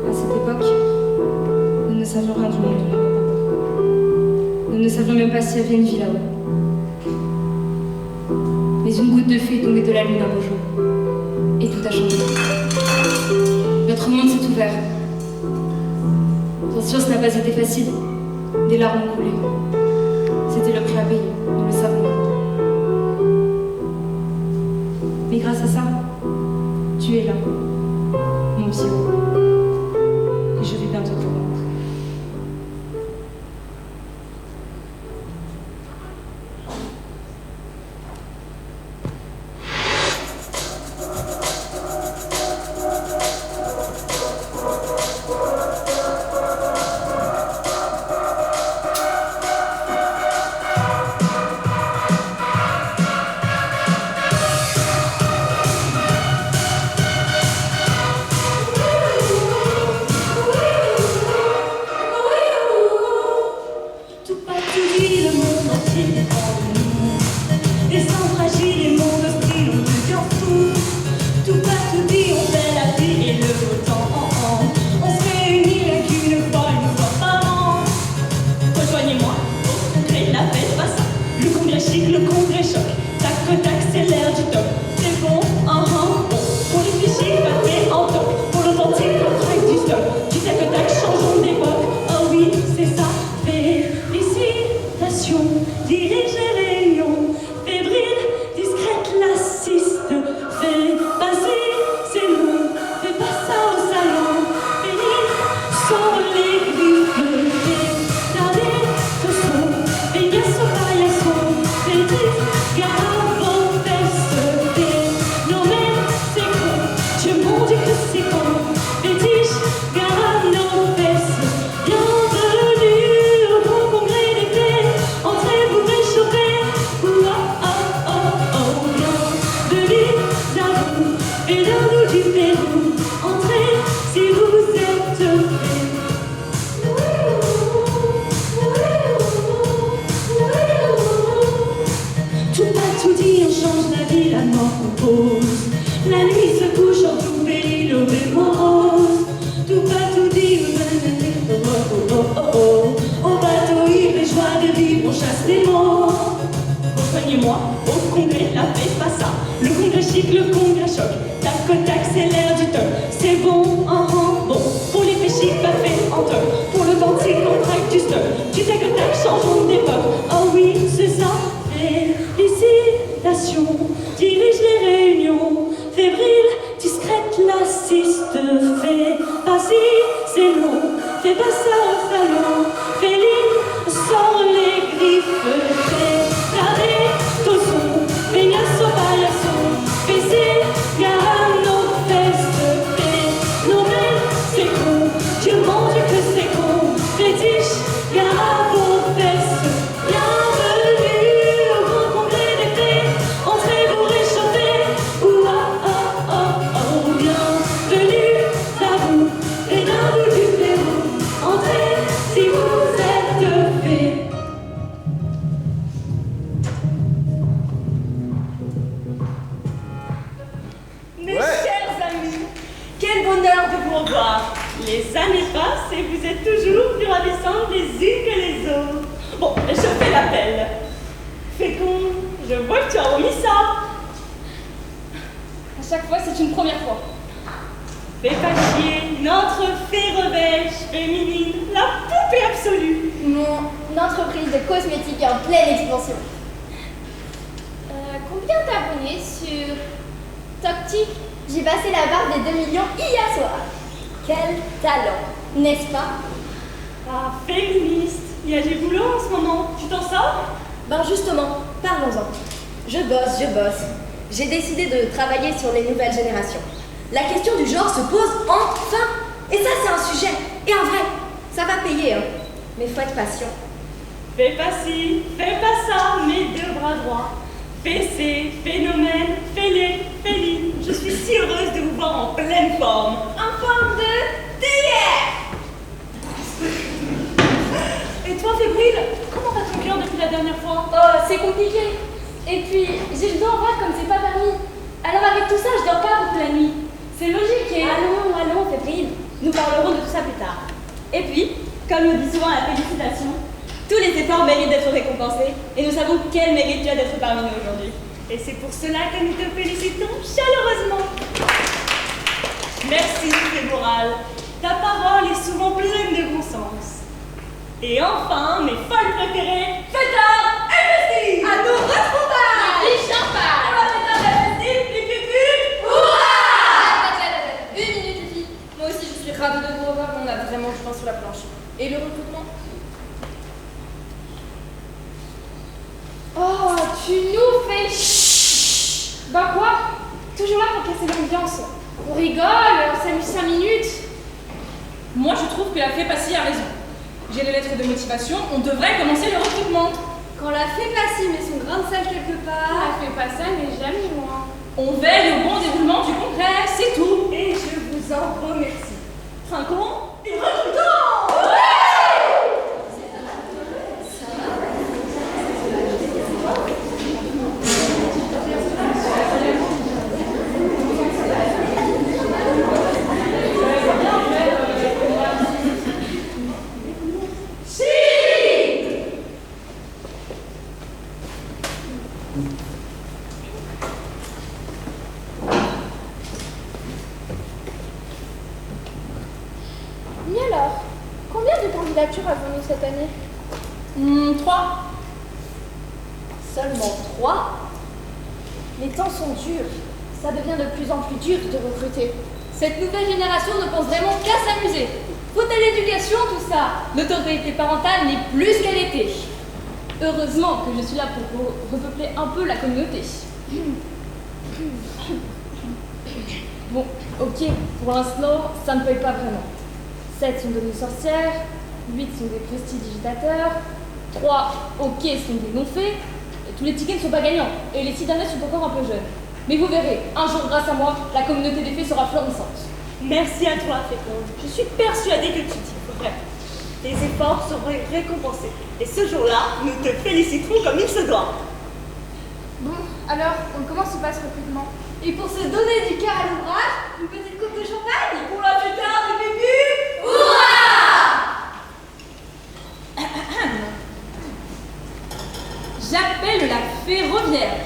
À cette époque, nous ne savions rien du monde de notre papa. Nous ne savions même pas s'il y avait une vie là-haut. Mais une goutte de feu est tombée de la lune un beau jour. Et tout a changé. Notre monde s'est ouvert. Bien sûr, ce n'a pas été facile. Des larmes ont coulé. C'était le prix à payer, nous le savons. Mais grâce à ça, tu es là, mon petit héros. Et je vais bientôt te rendre. J'ai décidé de travailler sur les nouvelles générations. La question du genre se pose enfin. Et ça, c'est un sujet. Et en vrai, ça va payer, hein. Mais faut être patient. Fais pas ci, fais pas ça, mes deux bras droits. Fais ces phénomènes, fais-les, fais-les. Je suis si heureuse de vous voir en pleine forme. En forme de théière. Et toi, Fébrile, comment va ton cœur depuis la dernière fois? Oh, c'est compliqué. Et puis, j'ai le dos en vrac comme c'est pas permis. Alors avec tout ça, je dors pas beaucoup la nuit. C'est Catherine, nous parlerons de tout ça plus tard. Et puis, comme le dit souvent la félicitation, tous les efforts méritent d'être récompensés et nous savons quel mérite tu as d'être parmi nous aujourd'hui. Et c'est pour cela que nous te félicitons chaleureusement. Merci, Fémoral. Ta parole est souvent pleine de bon sens. Et enfin, mes folles préférées, fêtards et festives! À nos retrouvailles! Les champagnes! Pour la fêtarde et festive, les pupus! Une minute, les filles. Moi aussi, je suis ravie de vous revoir. On a vraiment du pain sur la planche. Et le recrutement? Oh, tu nous fais... Chut. Bah quoi? Toujours là pour casser l'ambiance. On rigole, on s'amuse 5 minutes. Moi, je trouve que la fée Passy a raison. J'ai les lettres de motivation, on devrait commencer le recrutement. Quand la fée Passy met son grain de sel quelque part... Elle fait pas ça, mais jamais moi. On veille au bon déroulement du congrès, c'est tout. Et je vous en remercie. Trinquons et recrutons! Et alors, combien de candidatures avons-nous cette année? 3. Seulement 3? Les temps sont durs. Ça devient de plus en plus dur de recruter. Cette nouvelle génération ne pense vraiment qu'à s'amuser. Faute à l'éducation, tout ça. L'autorité parentale n'est plus ce qu'elle était. Heureusement que je suis là pour repeupler un peu la communauté. Bon, ok, pour l'instant, ça ne paye pas vraiment. 7 sont devenus sorcières, 8 sont des prestidigitateurs, 3, ok, sont des non-faits, et tous les tickets ne sont pas gagnants, et les 6 derniers sont encore un peu jeunes. Mais vous verrez, un jour, grâce à moi, la communauté des fées sera florissante. Merci à toi, Féconde. Je suis persuadée que tu t'y ferais. Tes efforts seront récompensés. Et ce jour-là, nous te féliciterons comme il se doit. Bon, alors, on commence ou pas ce recrutement? Et pour se donner du cœur à l'ouvrage, une petite coupe de champagne? Pour la fêtarde des pépus! J'appelle la ferroviaire.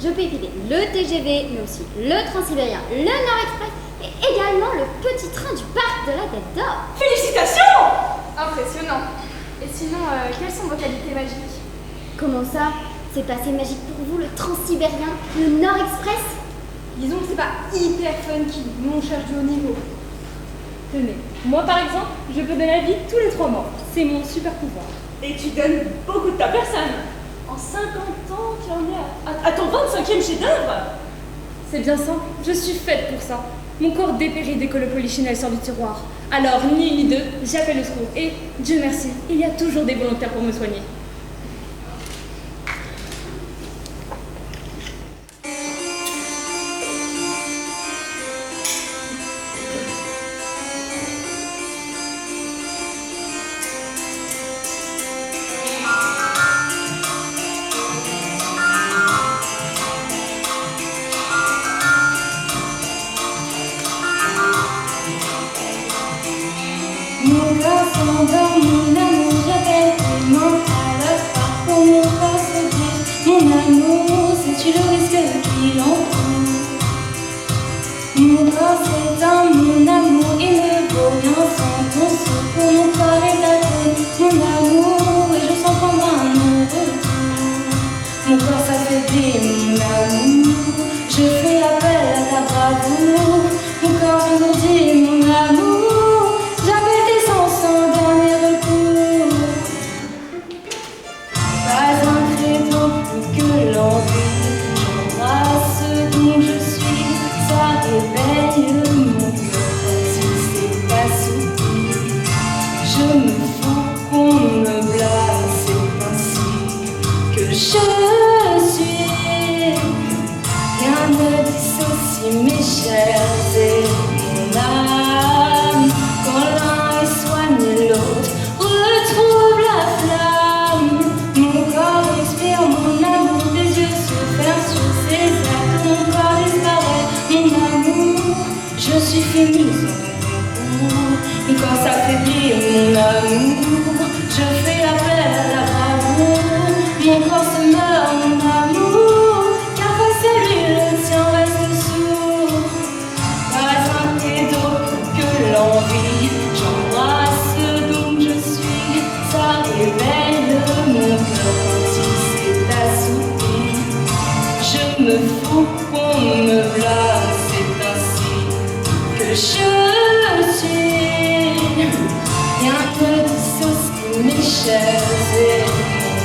Je peux éviter le TGV, mais aussi le Transsibérien, le Nord Express et également le petit train du parc de la Tête d'Or. Félicitations! Impressionnant. Et sinon, quelles sont vos qualités magiques? Comment ça? C'est passé magique pour vous le Transsibérien, le Nord Express? Disons que c'est pas hyper funky, nous on cherche du haut niveau. Tenez, moi par exemple, je peux donner la vie tous les 3 mois. C'est mon super pouvoir. Et tu donnes beaucoup de ta personne. En 50 ans, tu en es à ton 25e chef-d'œuvre. C'est bien simple, je suis faite pour ça. Mon corps dépérit dès que le polichinelle sort du tiroir. Alors, ni une ni deux, j'appelle le secours. Et, Dieu merci, il y a toujours des volontaires pour me soigner. Mon enfant dans mon amour, j'appelle mon éveille mon cœur quand il s'est assoupi. Je me fous qu'on me blâme, c'est ainsi que je suis. Rien que de sauce qui m'échappe et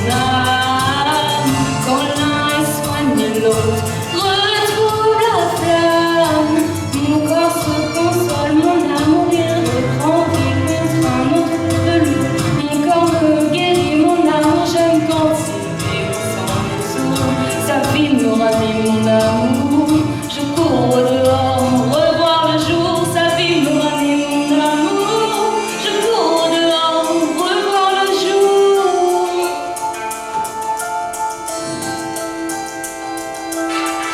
mon âme. Quand l'un soigne l'autre, retrouve la flamme. Mon corps se console, mon amour il reprend vie contre un autre velours. Mon corps me guérit, mon amour j'aime quand il est sans retour. Sa vie me ranime mon amour, je cours au dehors, revoir le jour. Sa vie me ranime mon amour, je cours au dehors, revoir le jour.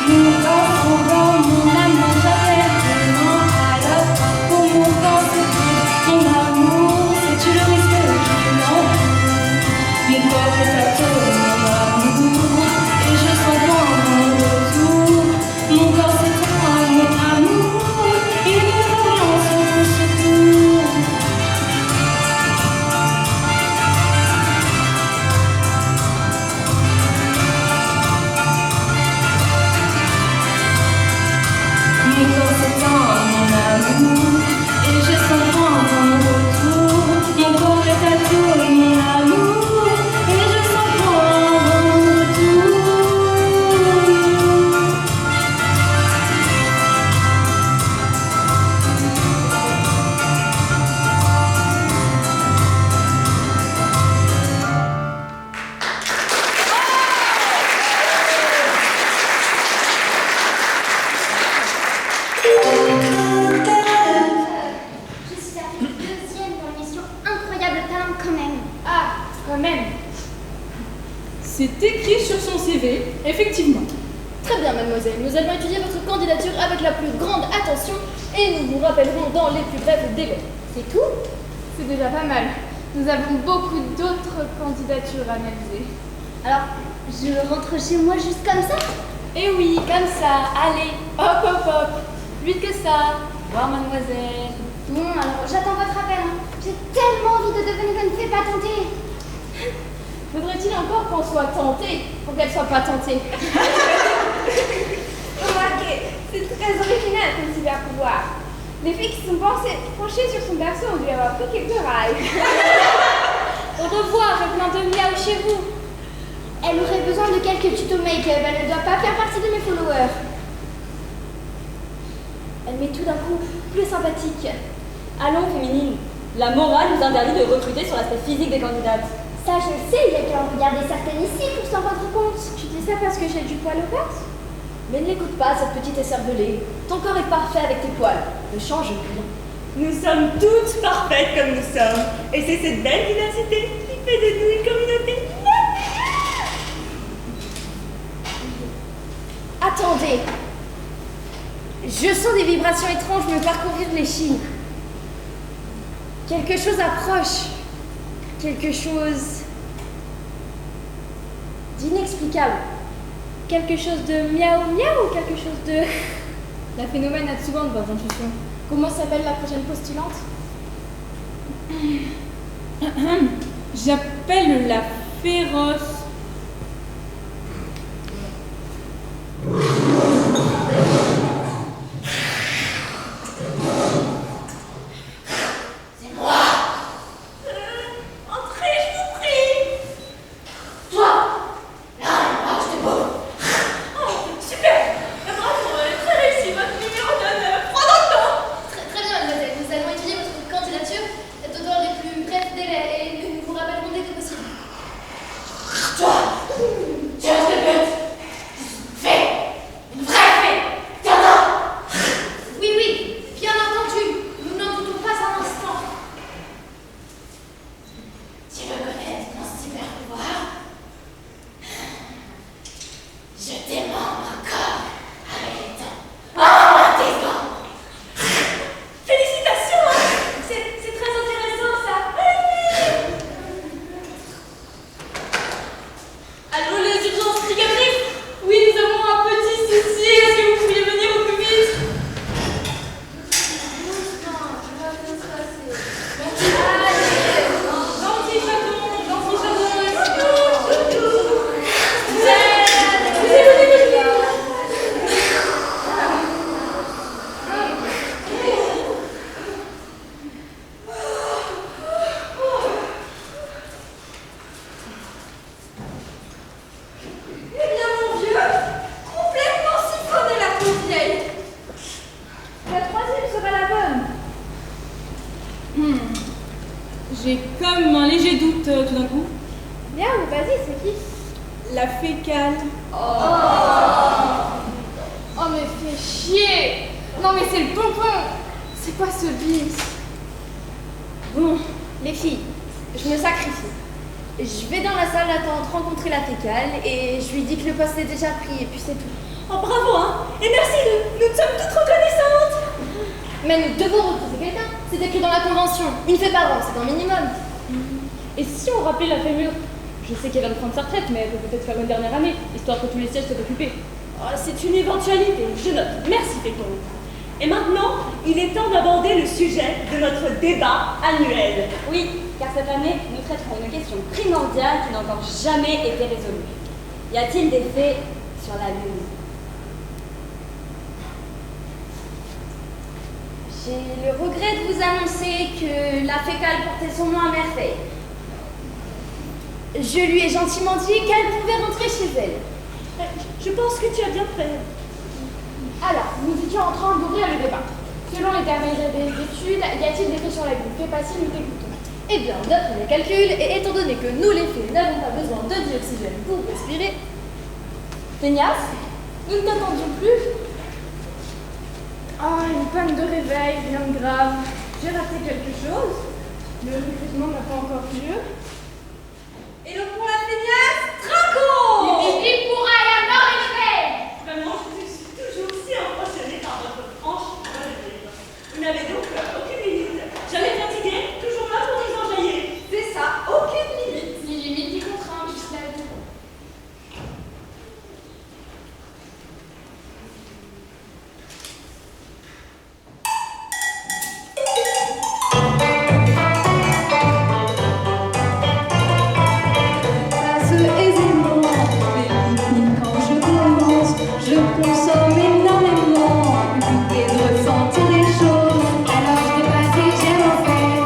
Mon corps tremblant, mon amour j'appelle tellement à la fin. Pour mon corps c'est tout, mon amour, sais-tu le risque que je prends? Mon corps est à toi, mon amour, et je sens loin mon retour. Mon corps c'est toi, mon amour, il me relance au secours. Mon corps s'étend, mon amour, et je sens loin mon retour. Mon corps est à toi, mon amour, et je sens loin mon retour. Je suis arrivée deuxième dans l'émission Incroyable Talent quand même. Ah, quand même. C'est écrit sur son CV, effectivement. Très bien, mademoiselle. Nous allons étudier votre candidature avec la plus grande attention et nous vous rappellerons dans les plus brefs délais. C'est tout? C'est déjà pas mal. Nous avons beaucoup d'autres candidatures à analyser. Alors, je rentre chez moi juste comme ça? Eh oui, comme ça, allez, hop hop hop. Vite que ça. Au revoir, mademoiselle. Bon, alors j'attends votre appel. Hein. J'ai tellement envie de devenir une fée patentée. Faudrait-il encore qu'on soit tenté pour qu'elle soit pas tentée? Remarquez, c'est très original comme super pouvoir. Les filles qui sont penchées sur son berceau ont dû avoir pris quelques rails. Au revoir, je plein de miaou chez vous. Elle aurait besoin de quelques tutos make-up. Elle ne doit pas faire partie de mes followers. Elle m'est tout d'un coup plus sympathique. Allons, féminine. La morale nous interdit de recruter sur l'aspect physique des candidates. Ça, je le sais, il y a qu'à en regarder certaines ici pour s'en rendre compte. Tu dis ça parce que j'ai du poil au perte? Mais ne l'écoute pas, cette petite écervelée. Ton corps est parfait avec tes poils. Ne change rien. Nous sommes toutes parfaites comme nous sommes. Et c'est cette belle diversité qui fait de nous une communauté. Attendez. Je sens des vibrations étranges me parcourir l'échine. Quelque chose approche. Quelque chose d'inexplicable. Quelque chose de miaou miaou, quelque chose de... La phénomène a souvent de bonnes intuitions. Comment s'appelle la prochaine postulante? J'appelle la féroce. Très bien, mademoiselle. Nous allons étudier votre candidature dans les plus brefs délais et nous vous rappellerons dès que possible. tout d'un coup? Bien, mais vas-y, c'est qui? La fécale. Oh mais fais chier. Non mais c'est le pompon. C'est quoi ce bis? Bon, les filles, je me sacrifie. Je vais dans la salle d'attente rencontrer la fécale et je lui dis que le poste est déjà pris et puis c'est tout. Oh, bravo, hein. Et merci, nous sommes toutes reconnaissantes. Mais nous devons recruter quelqu'un. C'est écrit dans la convention. Une fée par an, c'est un minimum. Et si on rappelait la fémur? Je sais qu'elle vient de prendre sa retraite, mais elle peut peut-être faire une dernière année, histoire que tous les sièges soient occupés. Oh, c'est une éventualité, je note. Merci, Féconde. Et maintenant, il est temps d'aborder le sujet de notre débat annuel. Oui, car cette année, nous traiterons une question primordiale qui n'a encore jamais été résolue. Y a-t-il des faits sur la Lune? J'ai le regret de vous annoncer que la fécale portait son nom à merveille. Je lui ai gentiment dit qu'elle pouvait rentrer chez elle. Je pense que tu as bien fait. Alors, nous étions en train d'ouvrir le débat. Selon les dernières études, y a-t-il des faits sur la Lune? Fais passer, nous t'écoutons. Eh bien, d'après mes calculs, et étant donné que nous les fées n'avons pas besoin de dioxygène pour respirer, Feignasse, nous ne t'attendions plus. Ah, une panne de réveil, rien de grave. J'ai raté quelque chose. Le recrutement n'a pas encore lieu. Et donc pour la feignasse, Traco! Et pour Aya Norvège. Vraiment, je suis toujours si impressionnée par votre franche relève. Vous n'avez donc aucune limite. Jamais fatigué, toujours là pour nous enjailler. C'est ça, aucune limite. Ni limite ni contrainte, juste la vie. Passe aisément les pique-niques quand je commence. Je consomme énormément, l'idée de ressentir des choses. Alors je dépasse et j'aime en faire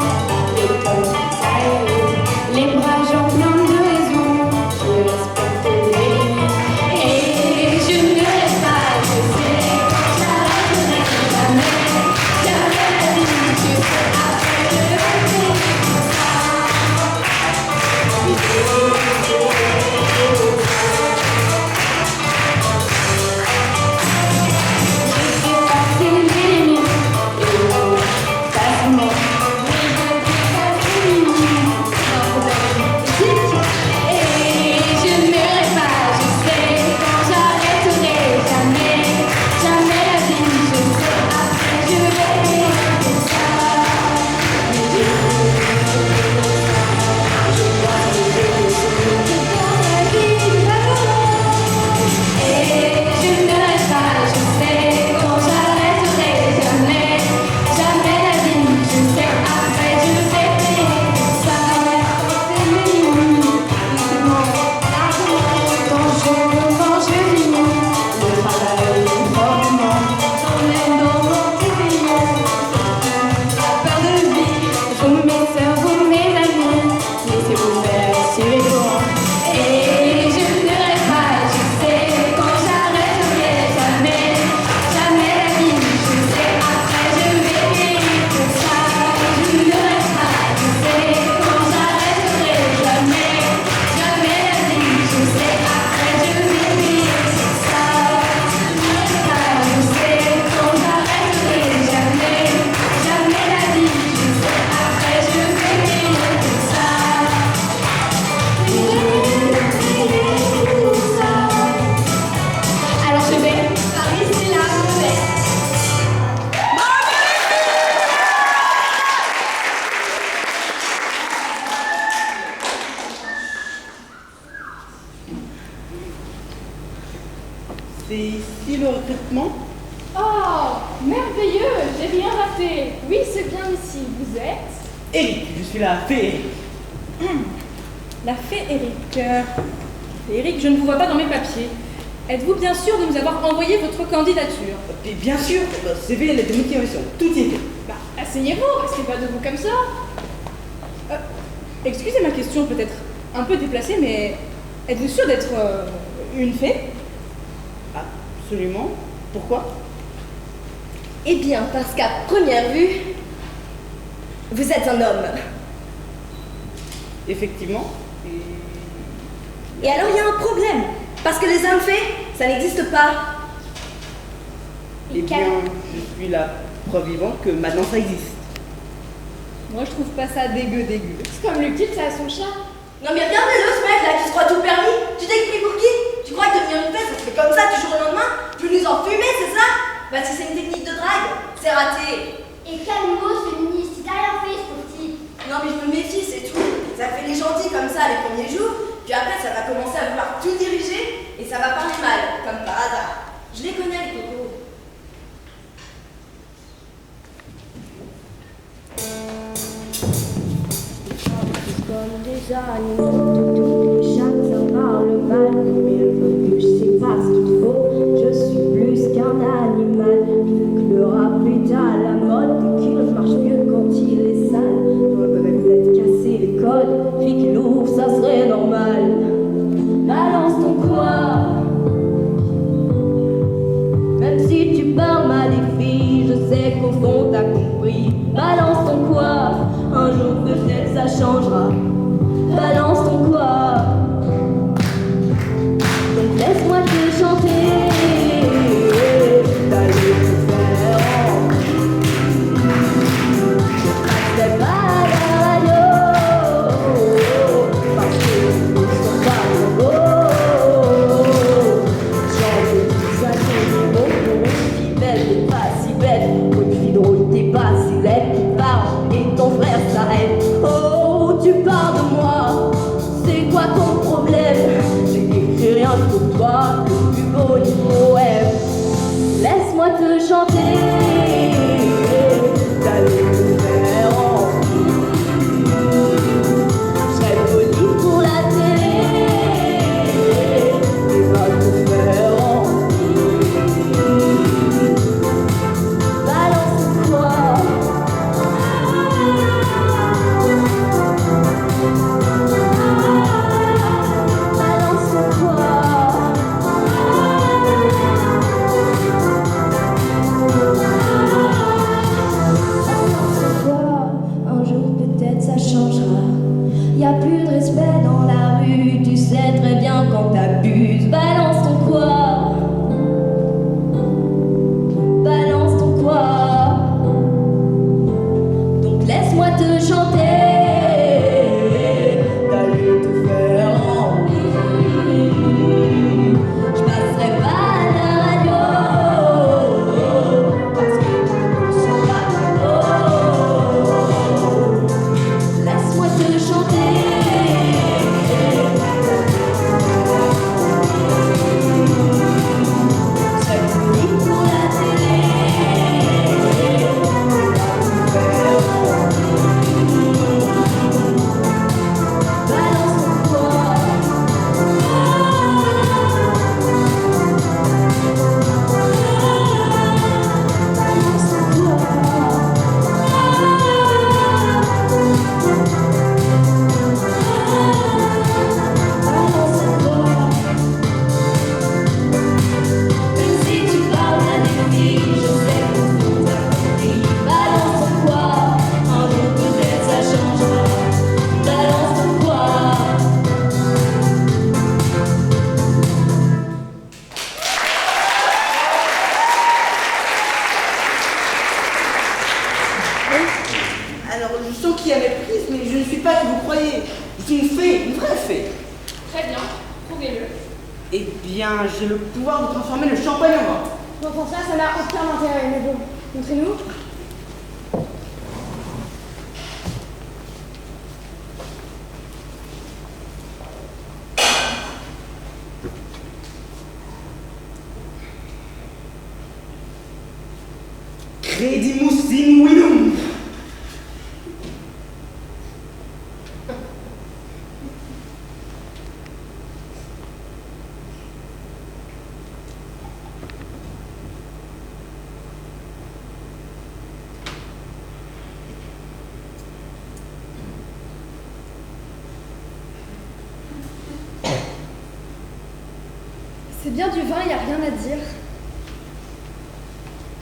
le temps, ça est. Les bras j'en plein de raisons, je respecte les limites. Et je ne reste pas, je sais, j'arrêterai jamais. Jamais la vie, je sais après je vais passer les limites, facilement. Et je ne m'aimerai pas, je sais, quand j'arrêterai jamais, jamais la vie, je sais, après je vais faire ça. Je vois que je dans la vie de l'amour. Et je ne reste pas, je sais, quand j'arrêterai jamais, jamais la vie, je sais, après je vais faire ça. C'est mes limites, doucement, largement, quand je finis le travail proprement, j'emmène dans mon petit pays. La peur de vivre, vous mes sœurs, vous mes amis, laissez-vous faire suivre. Et je ne reste pas, je sais, quand j'arrêterai jamais, jamais la vie, je sais, après je vais vivre ça. Je ne reste pas, je sais, quand j'arrêterai jamais, jamais la vie, je sais, après je vais vivre ça. Je ne reste pas, je sais, quand j'arrêterai jamais, jamais la vie, je sais, après je vais vivre ça. Alors je vais par ici là, je vais. C'est ici le recrutement? Oh, merveilleux, j'ai rien raté. Oui, c'est bien ici. Vous êtes? Eric, je suis la fée Eric. La fée Eric. Eric, je ne vous vois pas dans mes papiers. Êtes-vous bien sûr de nous avoir envoyé votre candidature? Et bien sûr, le CV, lettre de motivation, tout y est fait. Bah, asseyez-vous, restez pas debout comme ça. Excusez ma question peut-être un peu déplacée, mais êtes-vous sûr d'être une fée? Absolument. Pourquoi? Eh bien, parce qu'à première vue, vous êtes un homme. Effectivement. Et alors il y a un problème, parce que les hommes faits, ça n'existe pas. Eh bien, je suis la preuve vivante que maintenant ça existe. Moi, je trouve pas ça dégueu. C'est comme le type, ça a son chat. Non mais regardez-le ce mec là qui se croit tout permis. Tu t'es pris pour qui? Tu crois que devenir une fête, ça se fait comme ça du jour au lendemain? Tu veux nous enfumer, c'est ça? Bah si c'est une technique de drague, c'est raté. Et calmos, féministe, il t'a rien fait, ce petit. Non mais je me méfie, c'est tout. Ça fait les gentils comme ça les premiers jours, puis après ça va commencer à vouloir tout diriger et ça va parler mal, comme par hasard. Je les connais les cocos. Comme des animaux, de toutes les chattes, ça parle mal. Comme il veut que je sais pas ce qu'il faut, je suis plus qu'un animal. Vu que le rap est à la mode, et qu'il marche mieux quand il est sale. Faudrait peut-être casser les codes, puis qu'il ouvre, ça serait normal. Balance ton quoi. Même si tu parles mal des filles, je sais qu'au fond t'as compris. Balance ton quoi. Un jour peut-être ça changera. Balance ton quoi. Donc laisse-moi te chanter. D'aller te faire. Je passerai pas à la radio parce qu'ils ne sont pas beaux. Chanter tout ça c'est des mots pour une fille belle, t'es pas si belle. Pour une fille drôle, t'es pas si laide. Qui parle et ton frère s'arrête. Oh, tu parles de moi. C'est quoi ton problème? J'ai écrit rien pour toi, le plus beau du poème. Laisse-moi te chanter, d'aller te faire envie. Je serai poli pour la télé, et va te faire envie. Balance toi. Un jour peut-être ça changera. Y a plus de respect dans la rue, tu sais très bien quand t'abuses. Balance ton quoi. Balance ton quoi. Donc laisse-moi te chanter, d'aller te faire envie. Je passerai pas à la radio parce que tu ne sont pas beaux. Laisse-moi te chanter. Je serai poli pour la télé. Balance ton quoi. Balance ton quoi. Balance ton quoi. Même si tu parles à des filles, je sais qu'au fond t'as compris. Balance ton quoi. Un jour peut-être ça changera. Balance ton quoi. Alors, je sens qu'il y a méprise, mais je ne suis pas ce que vous croyez. Je suis une fée, une vraie fée. Très bien, prouvez-le. Eh bien, j'ai le pouvoir de transformer le champagne en vin. Bon, pour ça, ça n'a aucun intérêt, mais bon, montrez-nous. Credimus in winum. C'est bien du vin, y a rien à dire.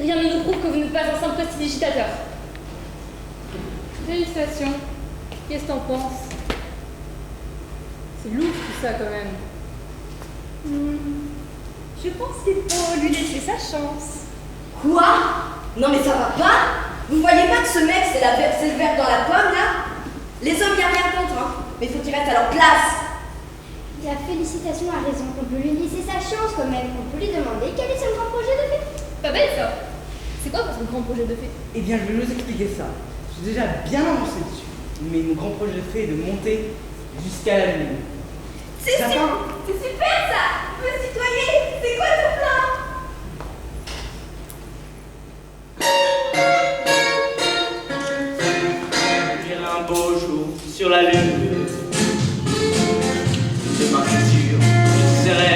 Rien ne nous prouve que vous n'êtes pas un simple prestidigitateur. Félicitations. Qu'est-ce que t'en penses? C'est lourd tout ça quand même. Je pense qu'il faut lui laisser sa chance. Quoi? Non mais ça va pas? Vous voyez pas que ce mec c'est le verre dans la pomme là? Les hommes y a rien contre, hein, mais faut qu'ils restent à leur place. La félicitation a raison, on peut lui laisser sa chance quand même. On peut lui demander quel est son grand projet de vie. Pas bête ça. C'est quoi votre grand projet de fée? Eh bien, je vais vous expliquer ça. J'ai déjà bien avancé dessus. Mais mon grand projet de fait est de monter jusqu'à la lune. C'est super ça. Me citoyer, c'est quoi ton plan? Un beau jour sur la lune, de ma future, je serai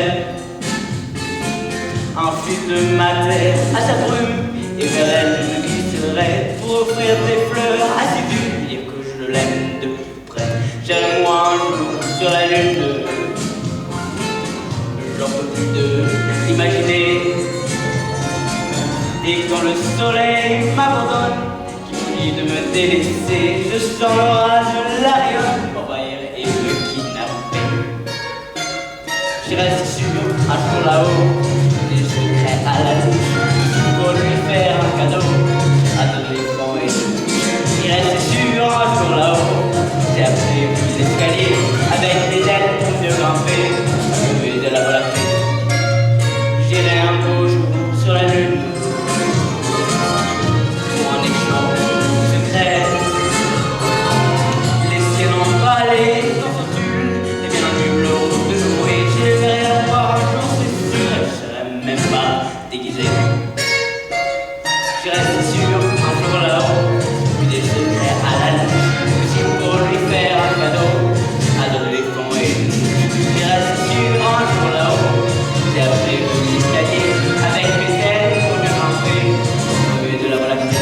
un fil de ma terre à sa brume, et vers elle je me glisserai pour offrir des fleurs à ses vues, dire que je l'aime de plus près. J'irai moi un jour sur la lune, j'en peux plus de l'imaginer, et quand le soleil m'abandonne, de me délaisser, je sens l'orage de l'ariole m'envahir et me kidnapper. J'irai si sûr un jour là-haut, des secrets à la bouche, pour lui faire un cadeau, adolescent et tout. J'irai si sûr un jour là-haut, j'ai appris l'escalier, avec des ailes pour mieux grimper, lever de la volonté. J'irai un beau jour sur la lune, laissez l'emballer dans son tulle, et bien un hublot de jouer, je les verrai la voir un jour, c'est sûr, et je serai même pas déguisé. Je reste sûr, un jour là-haut, puis des secrets à la louche, aussi pour lui faire un cadeau, adolescent et nous. Je reste sûr, un jour là-haut, j'ai appris l'escalier, avec mes ailes pour me grimper, au milieu de la Voie lactée.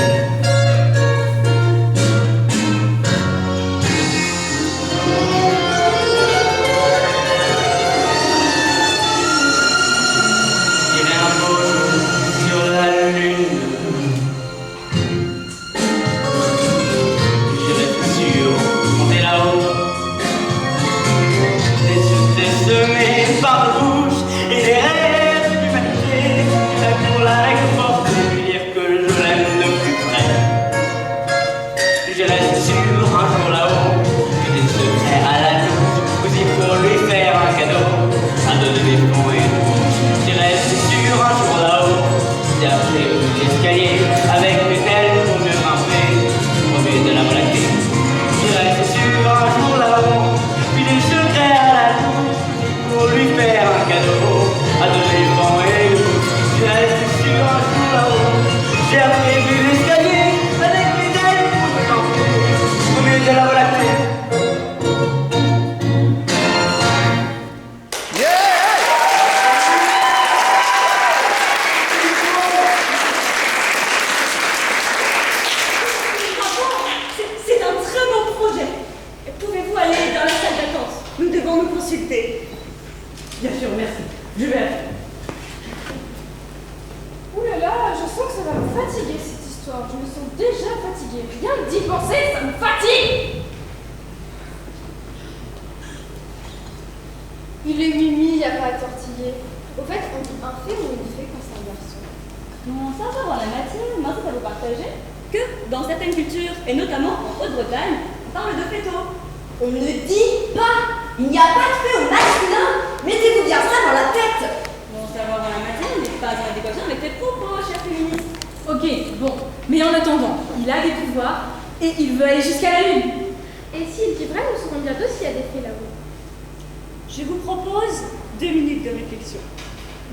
Je vous propose 2 minutes de réflexion.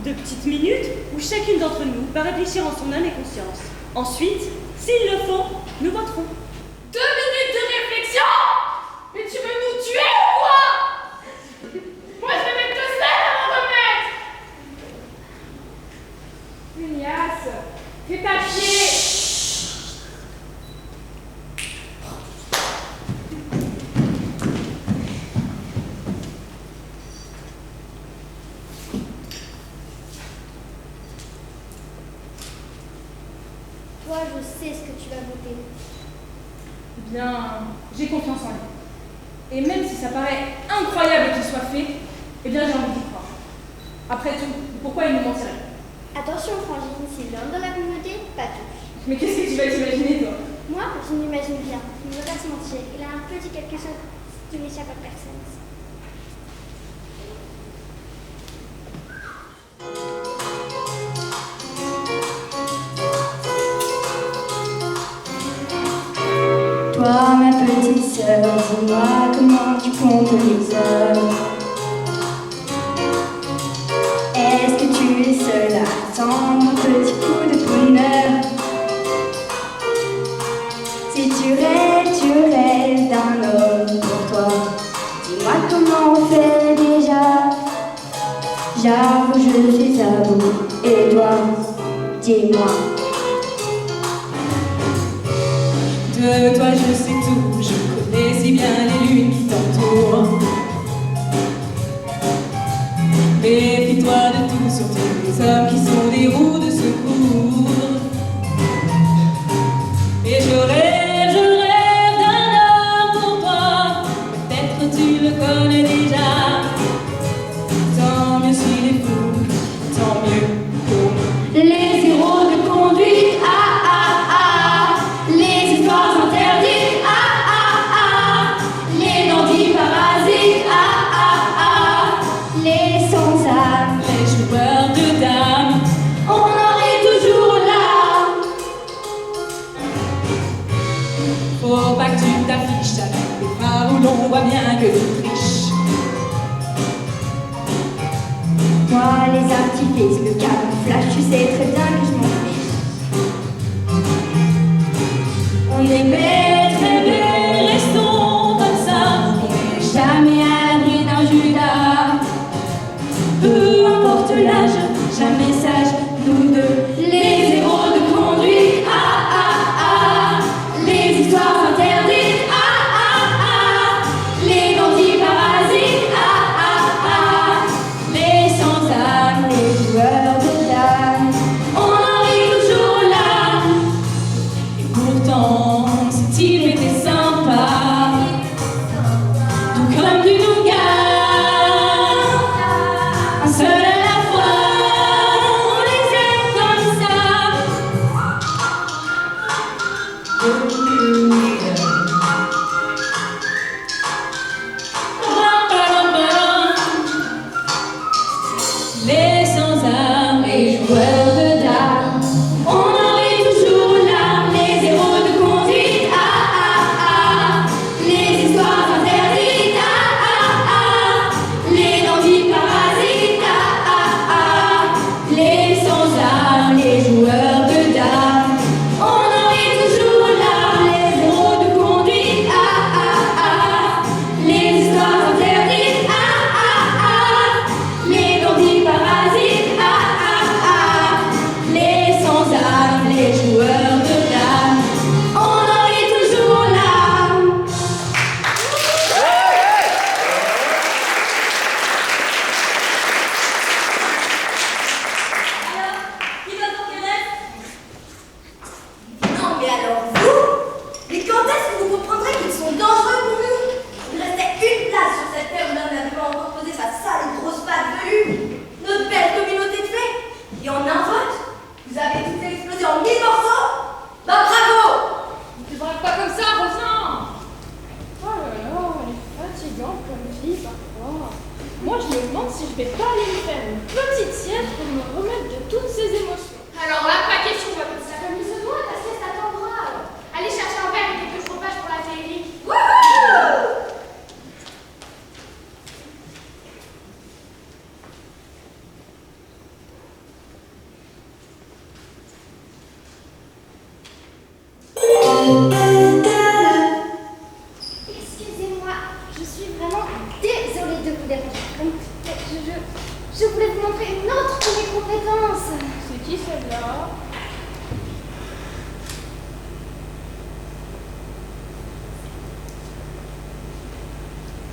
2 petites minutes où chacune d'entre nous va réfléchir en son âme et conscience. Ensuite, s'ils le font, nous voterons. 2 minutes de réflexion? Mais tu veux nous tuer ou quoi? Moi je vais mettre 2 semaines à m'en remettre. Pugnace, fais papier. Toi, je sais ce que tu vas voter. Eh bien, j'ai confiance en lui. Et même si ça paraît incroyable qu'il soit Après tout, pourquoi il nous mentirait? Attention, Frangine, si l'homme dans la communauté, pas touche. Mais qu'est-ce que tu vas t'imaginer, toi? Moi, je m'imagine bien. Il ne veut pas se mentir. Il a un petit quelque chose qui n'échappe à personne. Toi, ma petite sœur, dis-moi comment tu comptes les heures. Est-ce que tu es seule à attendre un petit coup de bonheur? Si tu rêves d'un homme pour toi, dis-moi comment on fait déjà. J'avoue, je suis à bout, et toi, dis-moi. De toi je sais tout, je connais si bien les lunes qui t'entourent. Méfie-toi de tout, surtout les hommes qui sont des roues de secours. Et je rêve d'un homme pour toi, peut-être tu le connais déjà. Tant mieux s'il est fou, tant mieux pour nous. Les héros de conduite, les histoires interdites, les bandits parasites, les sans-âme, Les joueurs de dames, on en est toujours là. faut pas que tu t'affiches avec des phares où l'on voit bien que tu triches. Moi, les artifices, le camouflage, tu sais très bien que je m'en fiche. On est maîtres et belles, restons comme ça. On n'est jamais à l'abri d'un Judas. Peu importe l'âge, jamais sage, nous deux. Les héros de conduite, les histoires interdites, les bandits parasites, les sans-âme, les joueurs de dames. On en est toujours là. Et pourtant, ce type était sympa, tout comme du nougat, un seul à la fois, on les aime comme ça. Les sans-âme et joueurs de dames, On en est toujours là. Les héros de conduite, les histoires interdites, les bandits parasites, les sans-âme, les joueurs de dames. On en est toujours là. Les héros de conduite, les histoires interdites, les bandits parasites, les sans-âme, les joueurs de dames. On en est toujours là. Alors, qui va donc y reste? Non, mais alors vous? Mais quand est-ce que vous comprendrez qu'ils sont dangereux pour nous? Il restait une place sur cette terre où l'homme n'avait pas encore posé sa sale et grosse patte velue. Notre belle communauté de fées. Et en un vote, vous avez tout fait exploser en 1000 morceaux? Bah bravo! Ne te braque pas comme ça, reviens. Oh là là, elle est fatigante comme vie parfois. Moi, je me demande si je vais pas aller me faire une petite sieste pour me remettre de toutes ces émotions. Alors là, pas question, ma petite. Ça comme il se doit, ta sieste attendra. Allez chercher un verre et quelques fromages pour la féerie. Wouhou! Excusez-moi, je suis vraiment désolée de vous déranger. Je voulais vous montrer une autre de mes compétences. C'est qui celle-là?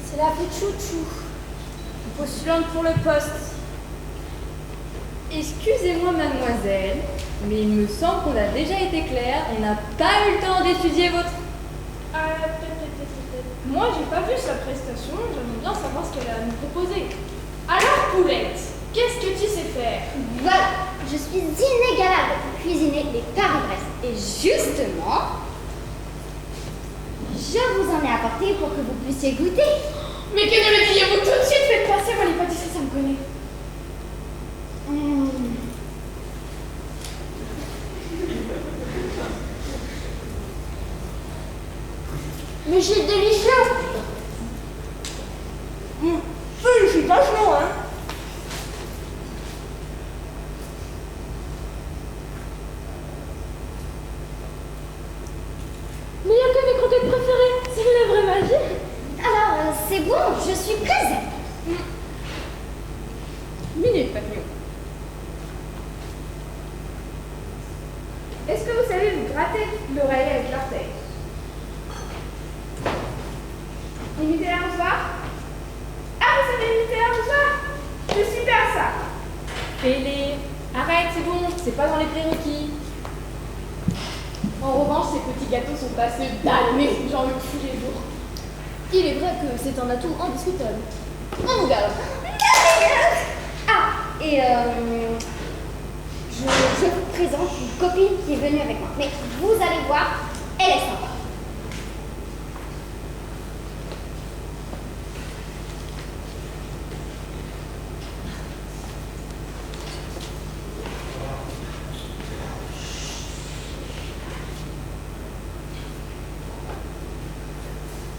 C'est la petite chouchou. Postulante pour le poste. Excusez-moi, mademoiselle, mais il me semble qu'on a déjà été clair. On n'a pas eu le temps d'étudier votre... Moi, j'ai pas vu sa prestation, j'aimerais bien savoir ce qu'elle a à nous proposer. Alors, Poulette, Qu'est-ce que tu sais faire? Voilà, je suis inégalable pour cuisiner les Paris-Brest. Et justement, je vous en ai apporté pour que vous puissiez goûter. Mais que ne le diriez-vous tout de suite? Faites passer, moi les pâtisseries, ça me connaît. Mais c'est délicieux. Félicitations, hein. Mais il n'y a que mes croquettes préférées, c'est la vraie magie. Alors, c'est bon, je suis prête. Minute, papillon. Est-ce que vous savez vous gratter l'oreille avec l'orteil? Imiter un bonsoir? Ah, vous savez imiter un bonsoir? C'est super ça! Fais-les. Arrête, c'est bon, c'est pas dans les prérequis. En revanche, ces petits gâteaux sont assez damnés, j'en veux tous les jours. Il est vrai que c'est un atout indiscutable. On nous garde. Ah, et je vous présente une copine qui est venue avec moi. Mais vous allez voir, elle est sympa.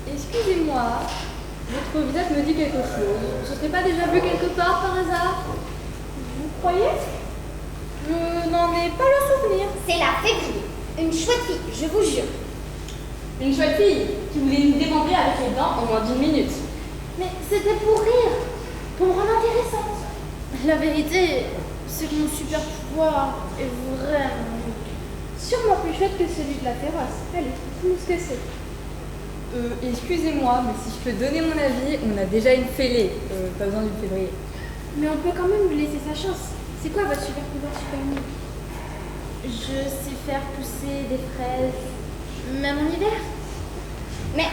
Excusez-moi, votre visage me dit quelque chose. Ce serait pas déjà vu quelque part par hasard? Vous croyez? Je n'en ai pas le souvenir. C'est la février. Une chouette fille, je vous jure. Une chouette fille qui voulait nous démembrer avec les dents en moins d'1 minute. Mais c'était pour rire, pour me rendre intéressante. La vérité, c'est que mon super pouvoir est vraiment sûrement plus chouette que celui de la terrasse. Allez, dis-nous ce que c'est. Excusez-moi, mais si je peux donner mon avis, on a déjà une fêlée. Pas besoin d'une février. Mais on peut quand même lui laisser sa chance. C'est quoi votre super pouvoir super nul? Je sais faire pousser des fraises, même en hiver. Mais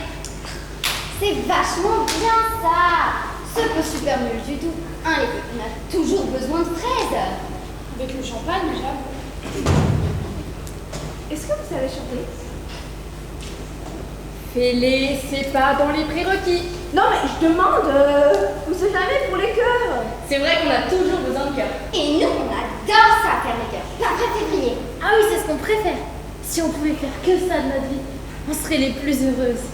c'est vachement bien ça. C'est pas super nul du tout. Un été, on a toujours besoin de fraises. Avec le champagne, déjà. Est-ce que vous savez chanter? Fêlée, c'est pas dans les prérequis. Non mais je demande, vous savez jamais pour les cœurs. C'est vrai qu'on a toujours besoin de cœur. Et nous, on adore ça, faire les cœurs. Pas vrai, février. Ah oui, c'est ce qu'on préfère. Si on pouvait faire que ça de notre vie, on serait les plus heureuses.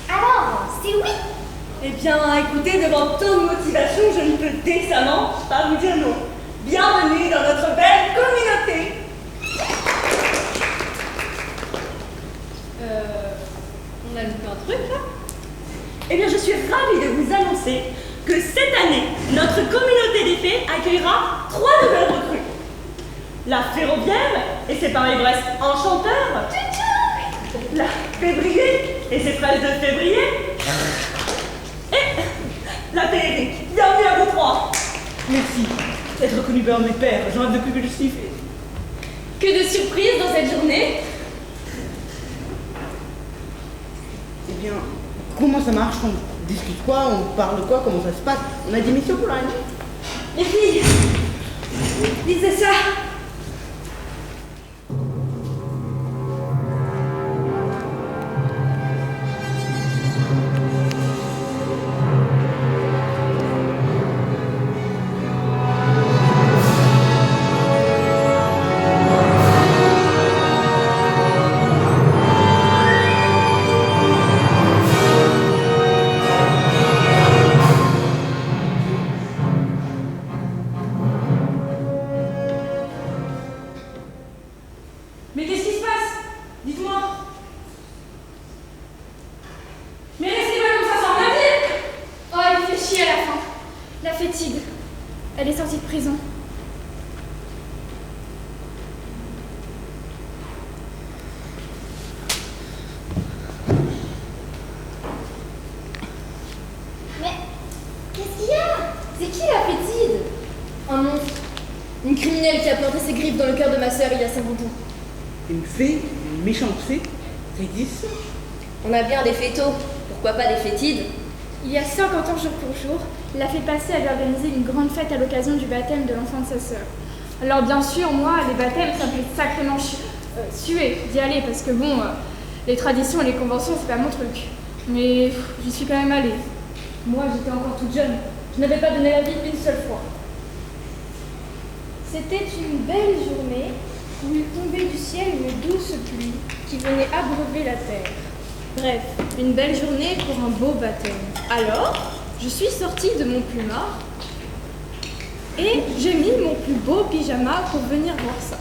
Alors, c'est oui. Eh bien, écoutez, devant tant de motivation, je ne peux décemment pas vous dire non. Bienvenue dans notre belle communauté. On a loupé un truc là? Eh bien, je suis ravie de vous annoncer que cette année, notre communauté des fées accueillera 3 nouvelles recrues. La ferroviaire et ses Paris-Brest enchanteurs. La février et ses fraises de février. Et la féerique. Bienvenue à vous 3. Merci d'être reconnu par mes pères. J'en rêve depuis que je suis fait. Que de surprises dans cette journée! Eh bien, comment ça marche? On discute quoi? On parle de quoi? Comment ça se passe? On a des missions pour l'année? Les filles, lisez ça. Mais qu'est-ce qui se passe? Dites-moi. Mais restez pas comme ça sans rien dire. Oh, elle me fait chier à la fin. La fétide. Elle est sortie de prison. Mais qu'est-ce qu'il y a? C'est qui la fétide? Un monstre. Une criminelle qui a planté ses griffes dans le cœur de ma sœur il y a 50 ans. Une fée? Une méchante fée? Ça existe ça? On a bien des fétos, pourquoi pas des fétides? Il y a 50 ans jour pour jour, la fée passée avait organisé une grande fête à l'occasion du baptême de l'enfant de sa sœur. Alors bien sûr, moi, les baptêmes, ça me fait sacrément suer d'y aller parce que bon, les traditions et les conventions, c'est pas mon truc. Mais j'y suis quand même allée. Moi, j'étais encore toute jeune. Je n'avais pas donné la vie une seule fois. C'était une belle journée où il tombait du ciel une douce pluie qui venait abreuver la terre. Bref, une belle journée pour un beau baptême. Alors, je suis sortie de mon plumard et j'ai mis mon plus beau pyjama pour venir voir ça.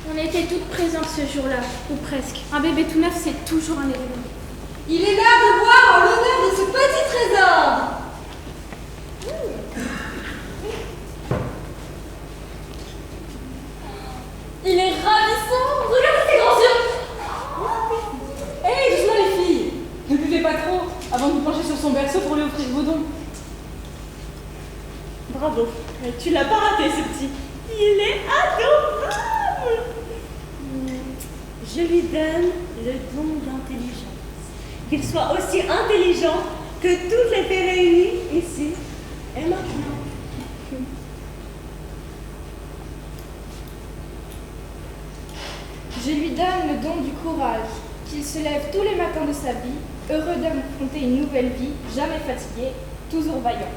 On était toutes présentes ce jour-là, ou presque. Un bébé tout neuf, c'est toujours un événement. Il est l'heure de boire en l'honneur de ce petit trésor. Il est ravissant. Regardez ses grands yeux. Hé, doucement les filles. Ne buvez pas trop avant de vous pencher sur son berceau pour lui offrir vos dons. Bravo. Tu l'as pas raté, ce petit. Il est adorable. Je lui donne le don d'intelligence. Qu'il soit aussi intelligent que toutes les fées réunies ici et maintenant. Je lui donne le don du courage, qu'il se lève tous les matins de sa vie, heureux d'affronter une nouvelle vie, jamais fatigué, toujours vaillant.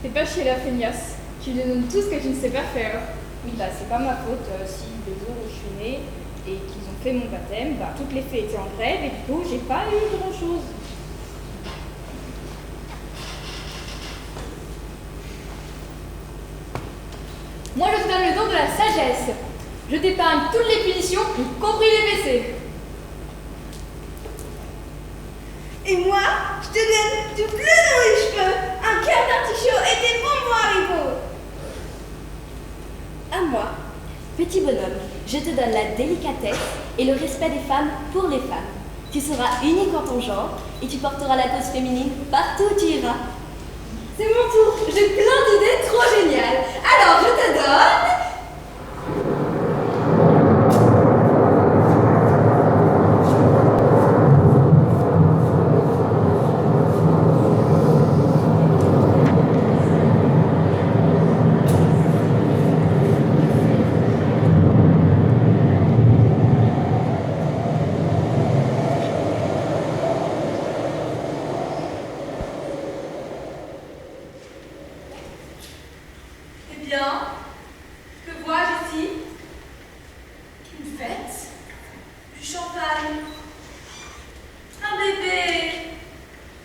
Fais pas chier la feignasse. Tu lui donnes tout ce que tu ne sais pas faire. Oui, bah c'est pas ma faute si le jour où je suis née et qu'ils ont fait mon baptême, bah toutes les fées étaient en grève et du coup j'ai pas eu grand chose. Moi, je te donne le don de la sagesse. Je t'épargne toutes les punitions, y compris les WC. Et moi, je te donne tout plein dans les cheveux, un cœur d'artichaut et des bonbons Haribo. À moi, petit bonhomme, je te donne la délicatesse et le respect des femmes pour les femmes. Tu seras unique en ton genre et tu porteras la cause féminine partout où tu iras. C'est mon tour, j'ai plein d'idées trop géniales. Alors, je te donne... Eh bien, que vois-je ici? Une fête, du champagne, un bébé.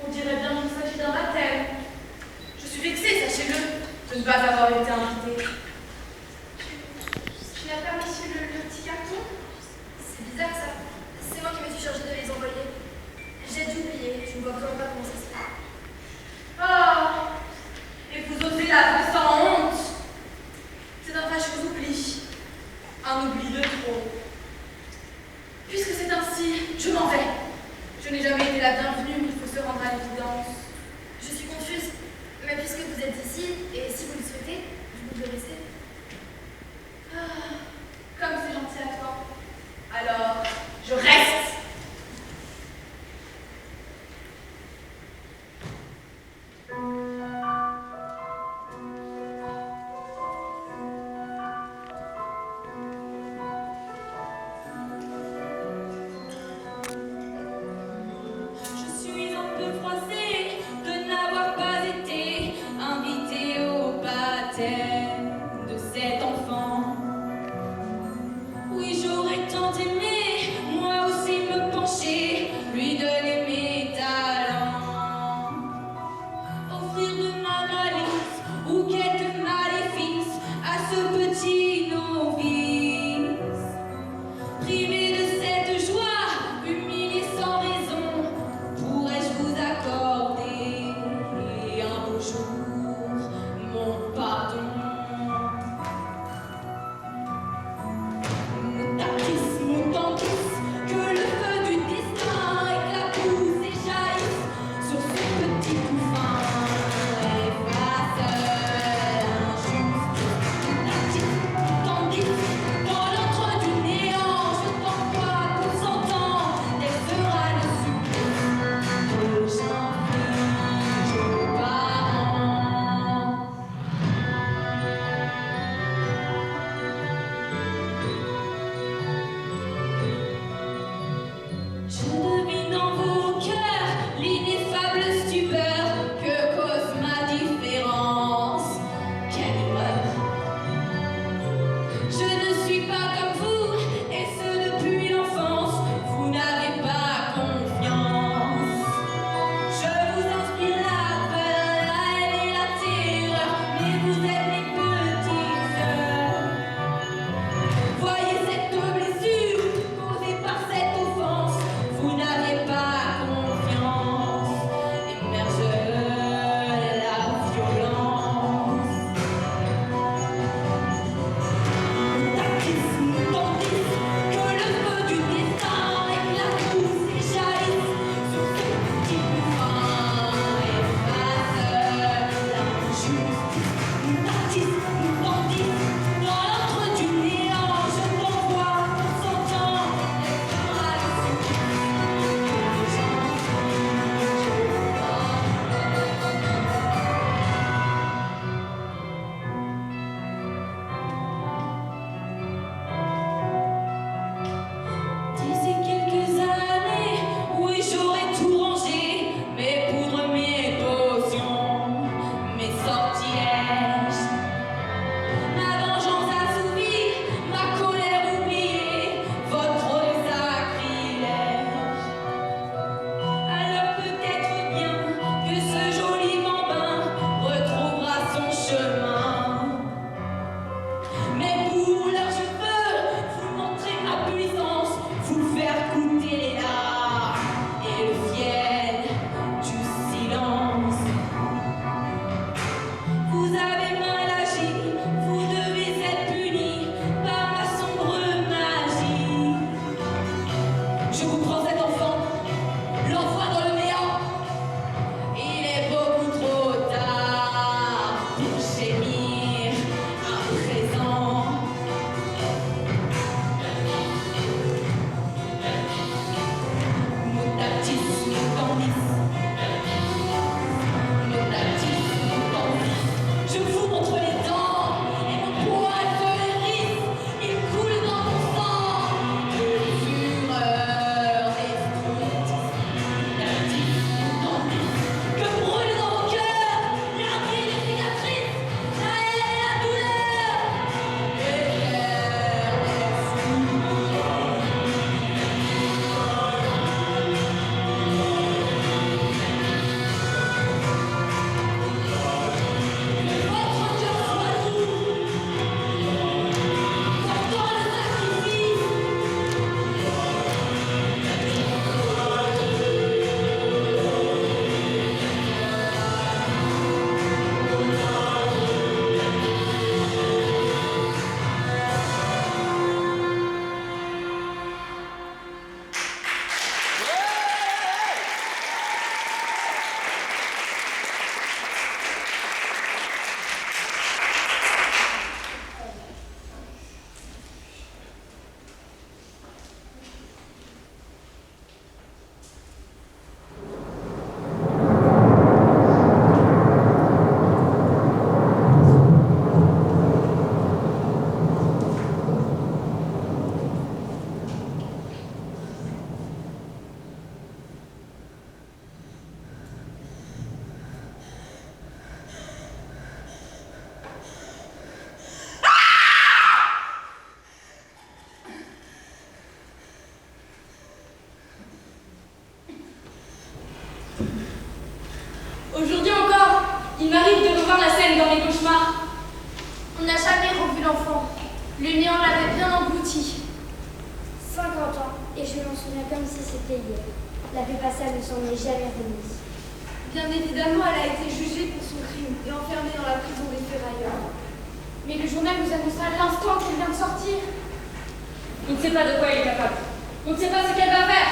On dirait bien qu'il s'agit d'un baptême. Je suis vexée, sachez-le, de ne pas avoir été invitée. Tu n'as pas reçu le petit carton? C'est bizarre ça. C'est moi qui me suis chargée de les envoyer. J'ai dû oublier, je ne vois vraiment pas comment ça se fait. Oh! Et vous osez l'avouer sans honte! C'est un fâcheux oubli. Un oubli de trop. Puisque c'est ainsi, je m'en vais. Je n'ai jamais été la bienvenue, il faut se rendre à l'évidence. Je suis confuse, mais puisque vous êtes ici, et si vous le souhaitez, vous pouvez rester. Ah, comme c'est gentil à toi. Alors, je reste! Je suis un peu froissée m'arrive de revoir la scène dans mes cauchemars. On n'a jamais revu l'enfant. Le néant l'avait bien englouti. 50 ans, et je m'en souviens comme si c'était hier. La vie passée ne s'en est jamais remise. Bien évidemment, elle a été jugée pour son crime et enfermée dans la prison des ferrailleurs. Mais le journal nous annonça à l'instant qu'elle vient de sortir. On ne sait pas de quoi elle est capable. On ne sait pas ce qu'elle va faire.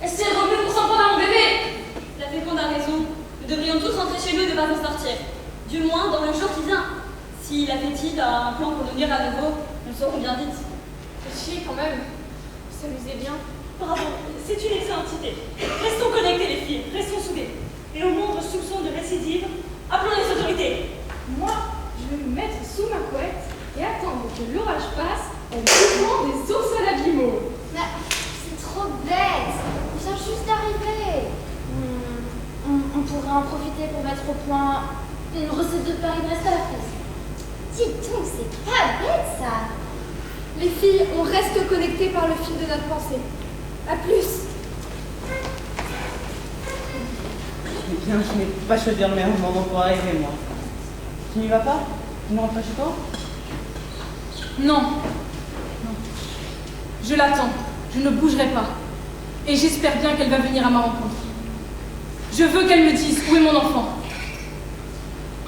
Est-ce qu'elle revenue pour s'en prendre à mon bébé? La féconde a raison. Nous devrions tous rentrer chez nous et ne pas en sortir. Du moins dans le jour qui vient. Si la fétide a un plan pour nous nuire à nouveau, nous le saurons bien vite. C'est chier quand même. Vous s'amusez bien. Bravo, c'est une excellente idée. Restons connectés les filles, restons soudés. Et au moindre soupçon de récidive, appelons les autorités. Moi, je vais me mettre sous ma couette et attendre que l'orage passe en bougeant des ours à la Guimauve. Mais c'est trop bête. On vient juste d'arriver. On pourrait en profiter pour mettre au point une recette de Paris-Brest à la fraise. Dis donc, c'est pas bête ça. Les filles, on reste connectées par le fil de notre pensée. À plus. Eh bien, je n'ai pas choisi le meilleur moment pour arriver, moi. Tu n'y vas pas? Tu ne rentres pas chez toi? Non. Non. Je l'attends. Je ne bougerai pas. Et j'espère bien qu'elle va venir à ma rencontre. Je veux qu'elle me dise où est mon enfant.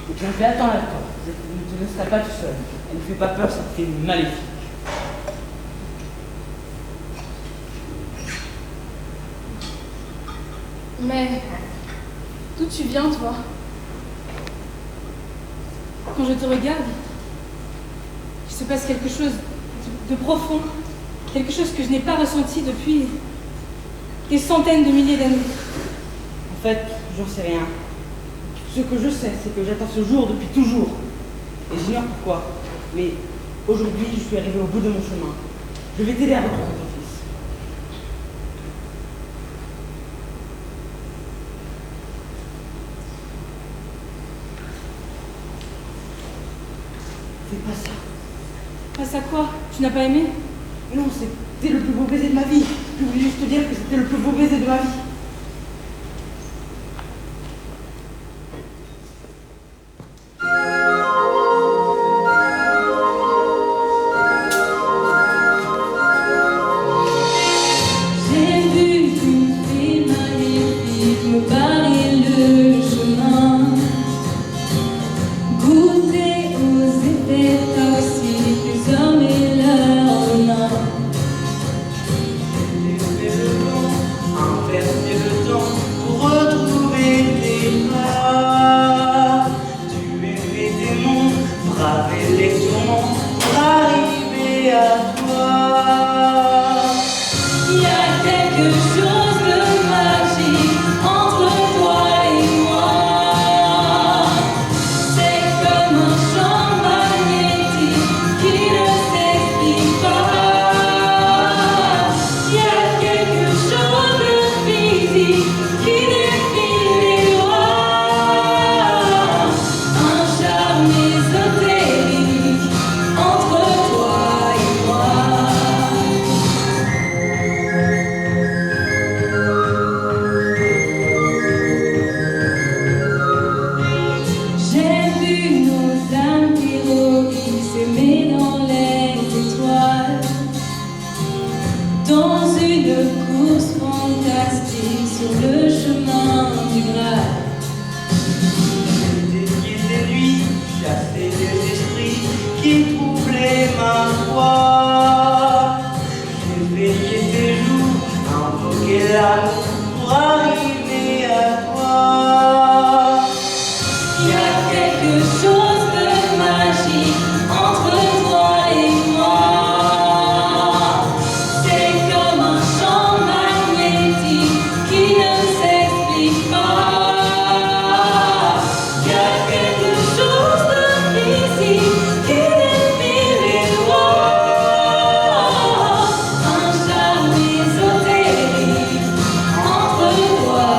Eh bien, je vais attendre avec toi. Je ne te laisserai pas tout seul. Elle ne fait pas peur, cette fille maléfique. Mais d'où tu viens, toi? Quand je te regarde, il se passe quelque chose de profond, quelque chose que je n'ai pas ressenti depuis des centaines de milliers d'années. En fait, j'en sais rien. Ce que je sais, c'est que j'attends ce jour depuis toujours. Et j'ignore pourquoi. Mais aujourd'hui, je suis arrivé au bout de mon chemin. Je vais t'aider à retrouver ton fils. Fais pas ça. Face à quoi? Tu n'as pas aimé? Non, c'était le plus beau baiser de ma vie. Je voulais juste te dire que c'était le plus beau baiser de ma vie. Entre toi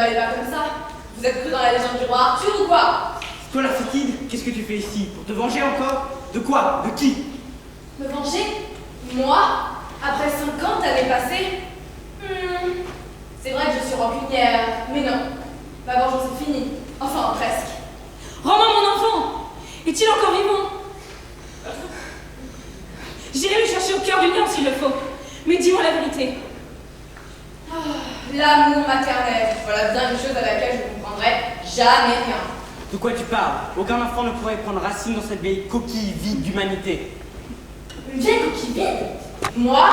m'emballez pas comme ça. Vous êtes cru dans la légende du roi Arthur ou quoi? Toi la fétide, qu'est-ce que tu fais ici? Pour te venger encore? De quoi? De qui? Me venger? Moi? Après 5 ans d'années passées? C'est vrai que je suis rancunière, mais non. Ma vengeance est finie. Enfin, presque. Rends-moi mon enfant! Est-il encore vivant? J'irai le chercher au cœur du lion s'il le faut. Mais dis-moi la vérité. L'amour maternel, voilà bien une chose à laquelle je ne comprendrai jamais rien. De quoi tu parles? Aucun enfant ne pourrait prendre racine dans cette vieille coquille vide d'humanité. Une vieille coquille vide? Moi?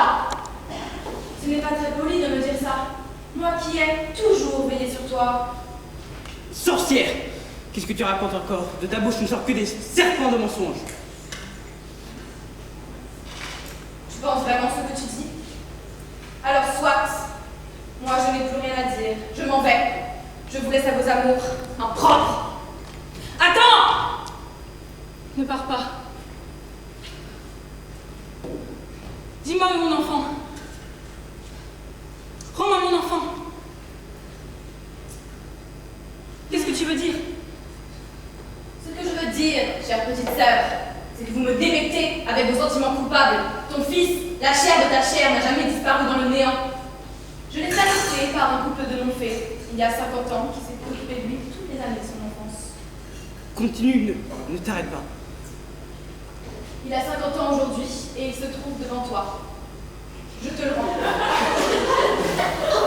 Ce n'est pas très poli de me dire ça. Moi qui ai toujours veillé sur toi. Sorcière! Qu'est-ce que tu racontes encore? De ta bouche ne sortent que des serpents de mensonges. Tu penses vraiment ce que tu dis? Alors soit. Moi je n'ai plus rien à dire. Je m'en vais. Je vous laisse à vos amours impropres. Attends! Ne pars pas. Dis-moi où est mon enfant. Rends-moi mon enfant. Qu'est-ce que tu veux dire? Ce que je veux dire, chère petite sœur, c'est que vous me démettez avec vos sentiments coupables. Ton fils, la chair de ta chair, n'a jamais disparu dans le néant. Je l'ai adopté par un couple de non-fées, il y a 50 ans, qui s'est occupé de lui toutes les années de son enfance. Continue, ne t'arrête pas. Il a 50 ans aujourd'hui et il se trouve devant toi. Je te le rends.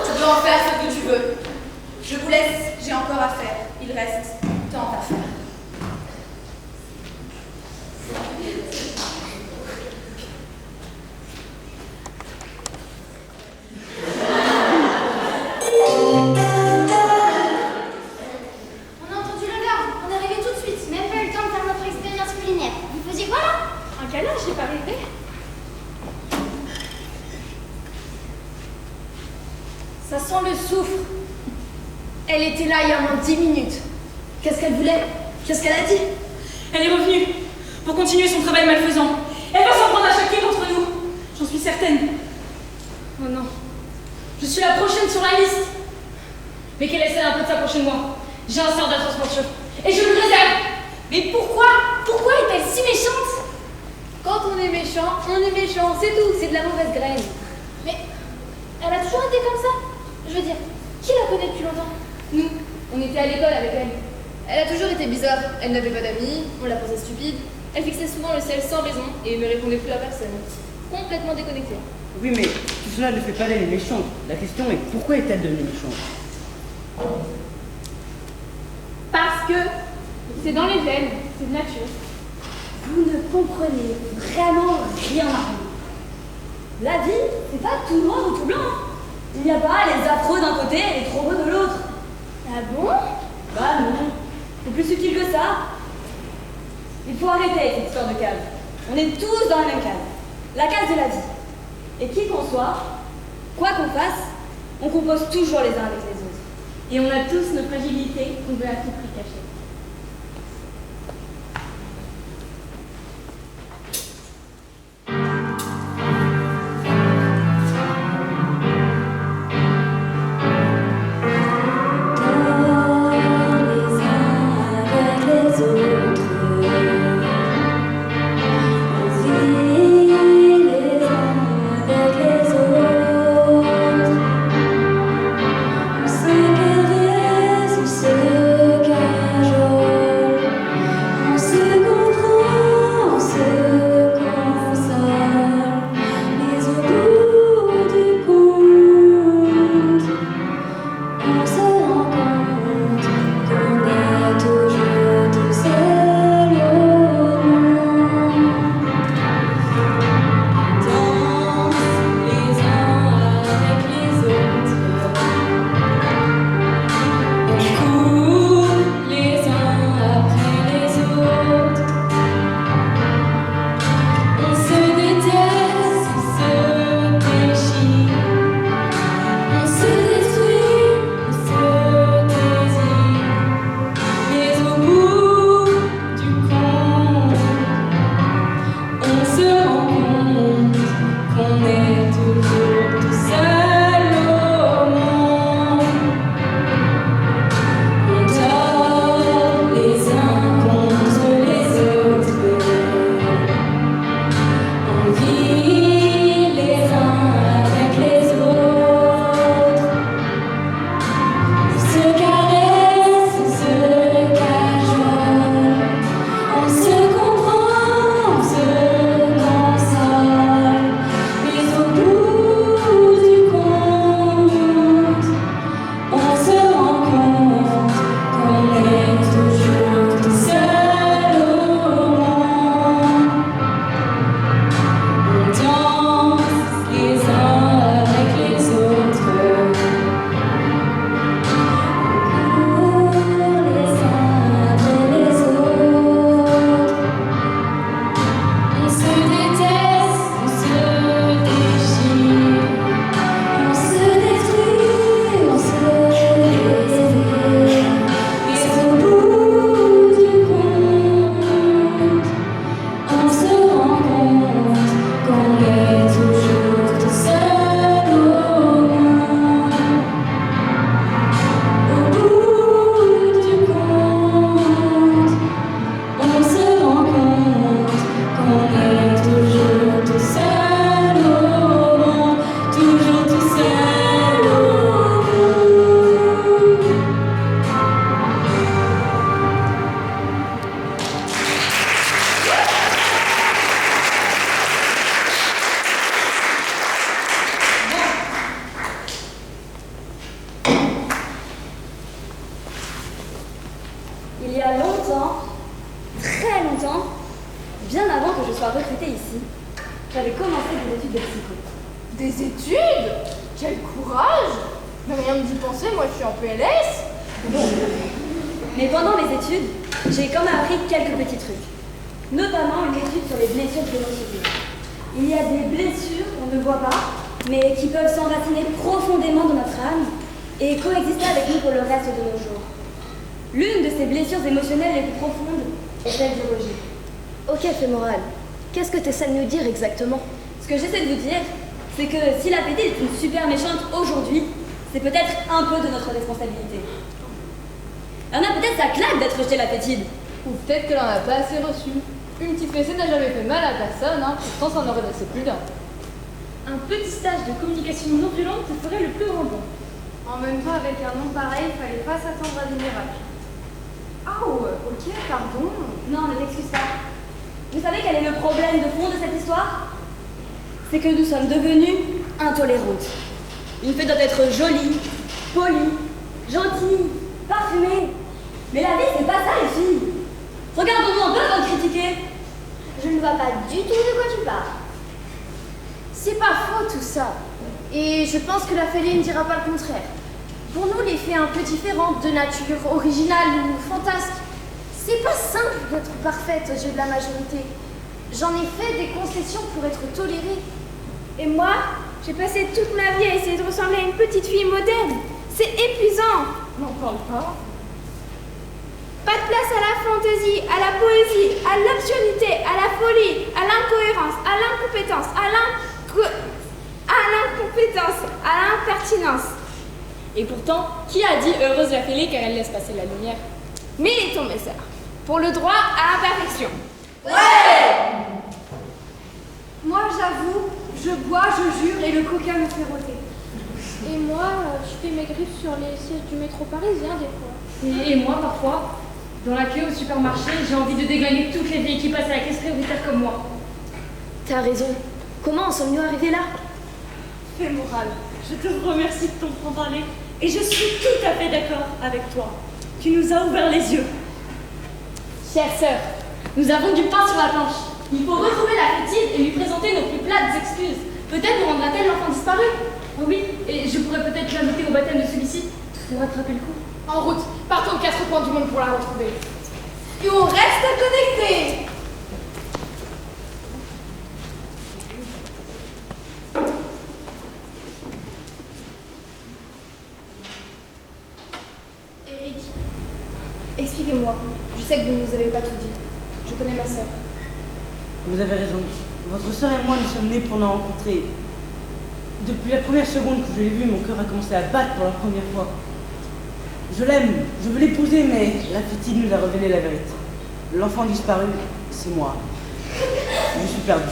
Tu peux en faire ce que tu veux. Je vous laisse, j'ai encore à faire. Il reste tant à faire. On a entendu l'alarme, on est arrivé tout de suite, même pas eu le temps de faire notre expérience culinaire. Vous faisiez quoi là? Un câlin, j'ai pas rêvé. Ça sent le soufre. Elle était là il y a moins de 10 minutes. Qu'est-ce qu'elle voulait? Qu'est-ce qu'elle a dit? Elle est revenue pour continuer son travail malfaisant. Elle va s'en prendre à chacune d'entre nous. J'en suis certaine. Oh non. Je suis la prochaine sur la liste. Mais qu'elle essaie un peu de s'approcher de moi. J'ai un sort d'attention. Et je le réserve. Mais pourquoi? Pourquoi est-elle si méchante? Quand on est méchant, c'est tout, c'est de la mauvaise graine. Mais elle a toujours été comme ça. Je veux dire, qui la connaît depuis longtemps? Nous, on était à l'école avec elle. Elle a toujours été bizarre, elle n'avait pas d'amis, on la pensait stupide. Elle fixait souvent le ciel sans raison et ne répondait plus à personne. Complètement déconnectée. Oui, mais tout cela ne fait pas d'elle méchante. La question est pourquoi est-elle devenue méchante? Parce que c'est dans les veines, c'est de nature. Vous ne comprenez vraiment rien à rien. La vie, c'est pas tout noir ou tout blanc. Il n'y a pas les affreux d'un côté et les trop beaux de l'autre. Ah bon? Bah non, c'est plus subtil que ça. Il faut arrêter avec cette histoire de case. On est tous dans la même case. La case de la vie. Et qui qu'on soit, quoi qu'on fasse, on compose toujours les uns avec les autres. Et on a tous nos fragilités qu'on veut à tout prix cacher. Se Il y a longtemps, très longtemps, bien avant que je sois recrutée ici, j'avais commencé des études de psycho. Des études? Quel courage! Mais rien ne d'y penser, moi je suis en PLS. Mais pendant mes études, j'ai quand même appris quelques petits trucs. Notamment une étude sur les blessures émotionnelles. Il y a des blessures qu'on ne voit pas, mais qui peuvent s'enraciner profondément dans notre âme et coexister avec nous pour le reste de nos jours. L'une de ces blessures émotionnelles les plus profondes est celle du rejet. Ok, Fémoral, qu'est-ce que tu essaies de nous dire exactement? Ce que j'essaie de vous dire, c'est que si la PD est une super méchante aujourd'hui, c'est peut-être un peu de notre responsabilité. Il y en a peut-être ça claque d'être rejeté la fétide. Ou peut-être qu'elle en a pas assez reçu. Une petite fessée n'a jamais fait mal à personne, hein. Pourtant ça en aurait laissé plus d'un. Un petit stage de communication non violente te ferait le plus grand bon. En même temps, avec un nom pareil, il fallait pas s'attendre à des miracles. Oh, ok, pardon. Non, ne t'excuse pas. Vous savez quel est le problème de fond de cette histoire? C'est que nous sommes devenus intolérantes. Une fille doit être jolie, polie, gentille, parfumée. Mais la vie, c'est pas ça, les filles. Regardons-nous un peu avant de critiquer. Je ne vois pas du tout de quoi tu parles. C'est pas faux tout ça. Et je pense que la félée ne dira pas le contraire. Pour nous, les fées un peu différentes, de nature originale ou fantasque, c'est pas simple d'être parfaite aux yeux de la majorité. J'en ai fait des concessions pour être tolérée. Et moi, j'ai passé toute ma vie à essayer de ressembler à une petite fille moderne. C'est épuisant. N'en parle pas. Pas de place à la fantaisie, à la poésie, à l'absurdité, à la folie, à l'incohérence, à l'incompétence, à l'incompétence, à l'impertinence. Et pourtant, qui a dit heureuse la fêlée car elle laisse passer la lumière? Militons, mes sœurs, pour le droit à l'imperfection. Ouais! Moi, j'avoue, je bois, je jure, et le coca me fait rôter. Et moi, je fais mes griffes sur les sièges du métro parisien, des fois. Et moi, parfois, dans la queue au supermarché, j'ai envie de déglinguer toutes les vieilles qui passent à la caisse prioritaire comme moi. T'as raison. Comment en sommes-nous arrivés là? Fémoral, je te remercie de ton franc-parler et je suis tout à fait d'accord avec toi. Tu nous as ouvert les yeux. Chère sœur, nous avons du pain sur la planche. Il faut retrouver la fétide et lui présenter nos plus plates excuses. Peut-être nous rendra-t-elle l'enfant disparu. Oh oui, et je pourrais peut-être l'inviter au baptême de celui-ci pour rattraper le coup. En route, partons aux quatre coins du monde pour la retrouver. Et on reste connectés. Eric, expliquez-moi. Je sais que vous ne nous avez pas tout dit. Je connais ma sœur. Vous avez raison. Votre sœur et moi, nous sommes nés pour nous rencontrer. Depuis la première seconde que je l'ai vue, mon cœur a commencé à battre pour la première fois. Je l'aime, je veux l'épouser, mais la fétide nous a révélé la vérité. L'enfant disparu, c'est moi. Je suis perdu.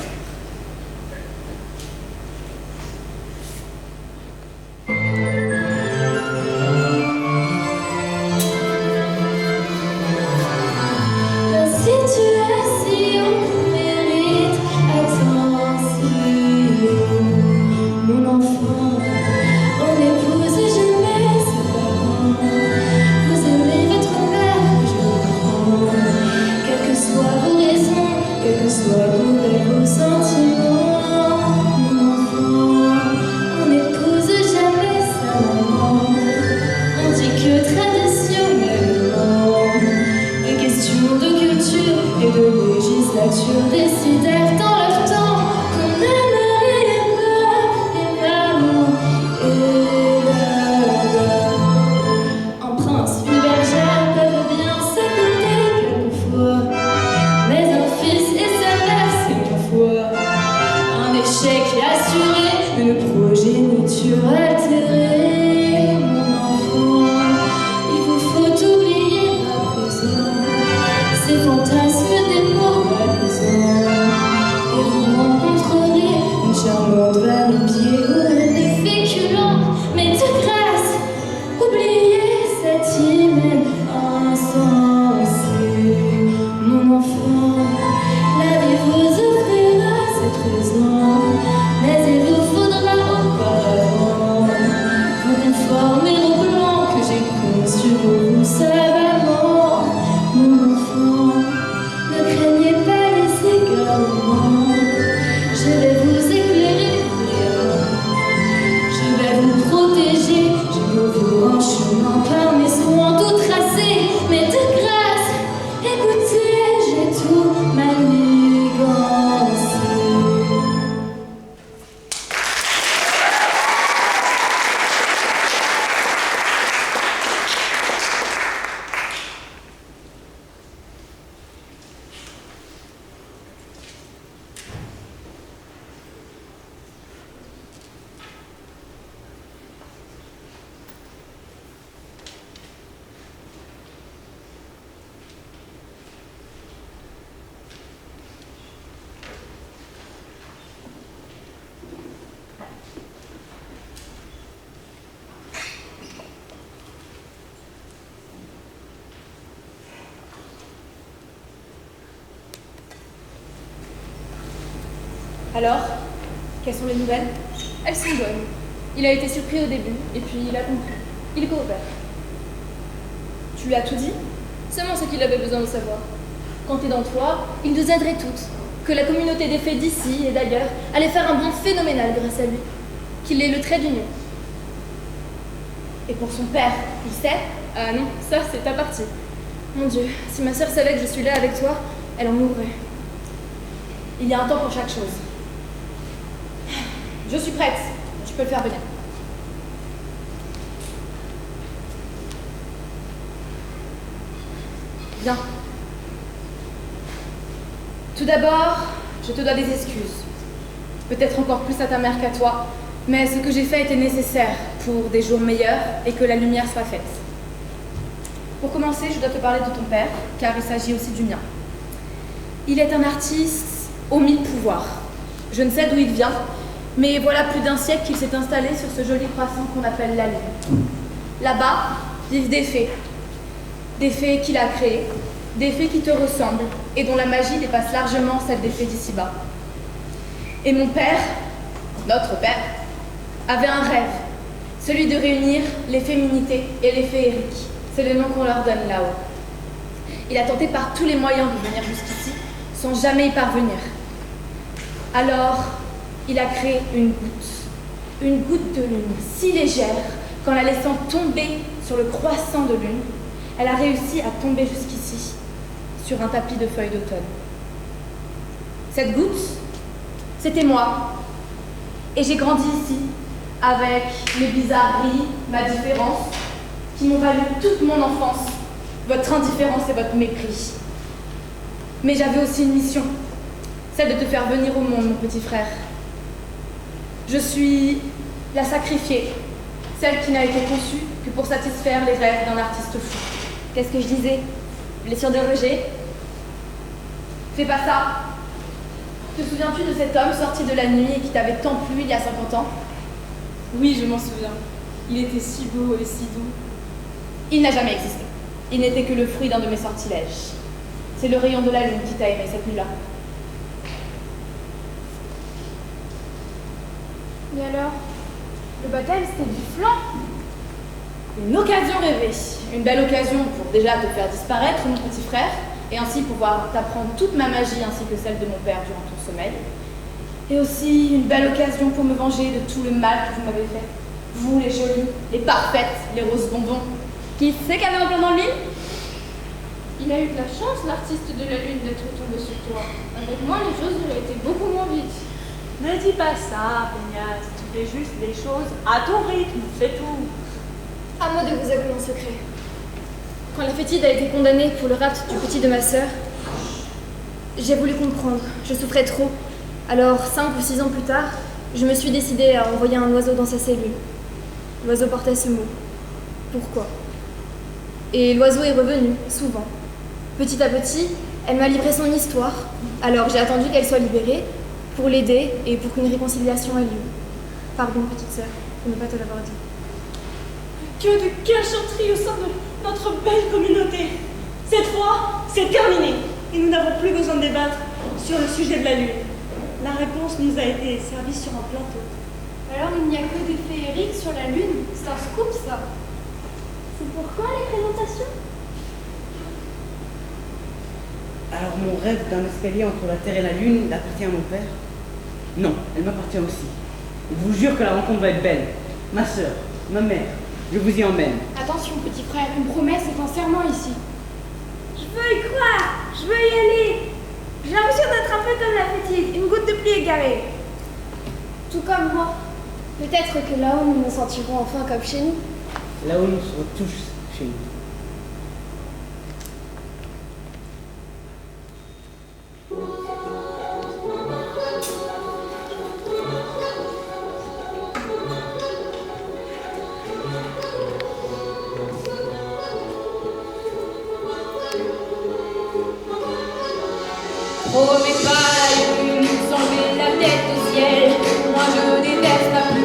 La situation mérite attention. Mon enfant, on n'épouse jamais ses parents. Vous aimez votre mère, je comprends. Quelles que soient vos raisons, quels que soient vos rêves, vos Alors, quelles sont les nouvelles? Elles sont bonnes. Il a été surpris au début, et puis il a compris. Il coopère. Tu lui as tout dit? Seulement ce qu'il avait besoin de savoir. Comptez dans toi, il nous aiderait toutes. Que la communauté des fées d'ici et d'ailleurs allait faire un bond phénoménal grâce à lui. Qu'il est le trait d'union. Et pour son père, il sait? Ah non, ça c'est ta partie. Mon Dieu, si ma sœur savait que je suis là avec toi, elle en mourrait. Il y a un temps pour chaque chose. Je suis prête. Tu peux le faire venir. Viens. Tout d'abord, je te dois des excuses. Peut-être encore plus à ta mère qu'à toi, mais ce que j'ai fait était nécessaire pour des jours meilleurs et que la lumière soit faite. Pour commencer, je dois te parler de ton père, car il s'agit aussi du mien. Il est un artiste aux 1000 pouvoirs. Je ne sais d'où il vient, mais voilà plus d'un siècle qu'il s'est installé sur ce joli croissant qu'on appelle la Lune. Là-bas vivent des fées. Des fées qu'il a créées, des fées qui te ressemblent et dont la magie dépasse largement celle des fées d'ici-bas. Et mon père, notre père, avait un rêve, celui de réunir les féminités et les féeriques. C'est le nom qu'on leur donne là-haut. Il a tenté par tous les moyens de venir jusqu'ici, sans jamais y parvenir. Alors, il a créé une goutte de lune si légère qu'en la laissant tomber sur le croissant de lune, elle a réussi à tomber jusqu'ici, sur un tapis de feuilles d'automne. Cette goutte, c'était moi. Et j'ai grandi ici, avec mes bizarreries, ma différence, qui m'ont valu toute mon enfance, votre indifférence et votre mépris. Mais j'avais aussi une mission, celle de te faire venir au monde, mon petit frère. Je suis la sacrifiée, celle qui n'a été conçue que pour satisfaire les rêves d'un artiste fou. Qu'est-ce que je disais? Blessure de rejet? Fais pas ça. Te souviens-tu de cet homme sorti de la nuit et qui t'avait tant plu il y a 50 ans? Oui, je m'en souviens. Il était si beau et si doux. Il n'a jamais existé. Il n'était que le fruit d'un de mes sortilèges. C'est le rayon de la lune qui t'a aimé cette nuit-là. Mais alors, le baptême, c'était du flan. Une occasion rêvée. Une belle occasion pour déjà te faire disparaître, mon petit frère, et ainsi pouvoir t'apprendre toute ma magie ainsi que celle de mon père durant ton sommeil. Et aussi une belle occasion pour me venger de tout le mal que vous m'avez fait. Vous, les jolies, les parfaites, les roses bonbons. Qui c'est qui avait un plan dans le mille? Il a eu de la chance, l'artiste de la lune, d'être tombé sur toi. Avec moi, les choses auraient été beaucoup moins vite. Ne dis pas ça, Pénias. Tu fais juste les choses à ton rythme, c'est tout. À moi de vous avouer mon secret. Quand la fétide a été condamnée pour le rapt du petit de ma sœur, j'ai voulu comprendre. Je souffrais trop. Alors, 5 ou 6 ans plus tard, je me suis décidée à envoyer un oiseau dans sa cellule. L'oiseau portait ce mot. Pourquoi? Et l'oiseau est revenu, souvent. Petit à petit, elle m'a livré son histoire. Alors j'ai attendu qu'elle soit libérée pour l'aider et pour qu'une réconciliation ait lieu. Pardon, petite sœur, pour ne pas te l'avoir dit. Que de cachotterie au sein de notre belle communauté. Cette fois, c'est terminé. Et nous n'avons plus besoin de débattre sur le sujet de la lune. La réponse nous a été servie sur un plateau. Alors, il n'y a que des féeriques sur la lune. C'est un scoop, ça. C'est pourquoi les présentations? Alors mon rêve d'un escalier entre la Terre et la Lune, il appartient à mon père? Non, elle m'appartient aussi. Je vous jure que la rencontre va être belle. Ma sœur, ma mère, je vous y emmène. Attention, petit frère, une promesse est un serment ici. Je veux y croire, je veux y aller. J'ai l'impression d'être un peu comme la fétide, une goutte de pluie égarée. Tout comme moi. Peut-être que là-haut, nous nous sentirons enfin comme chez nous. Là où nous serons tous chez nous. Oh mais pas la lune, sans lever la tête au ciel. Moi je déteste la pluie.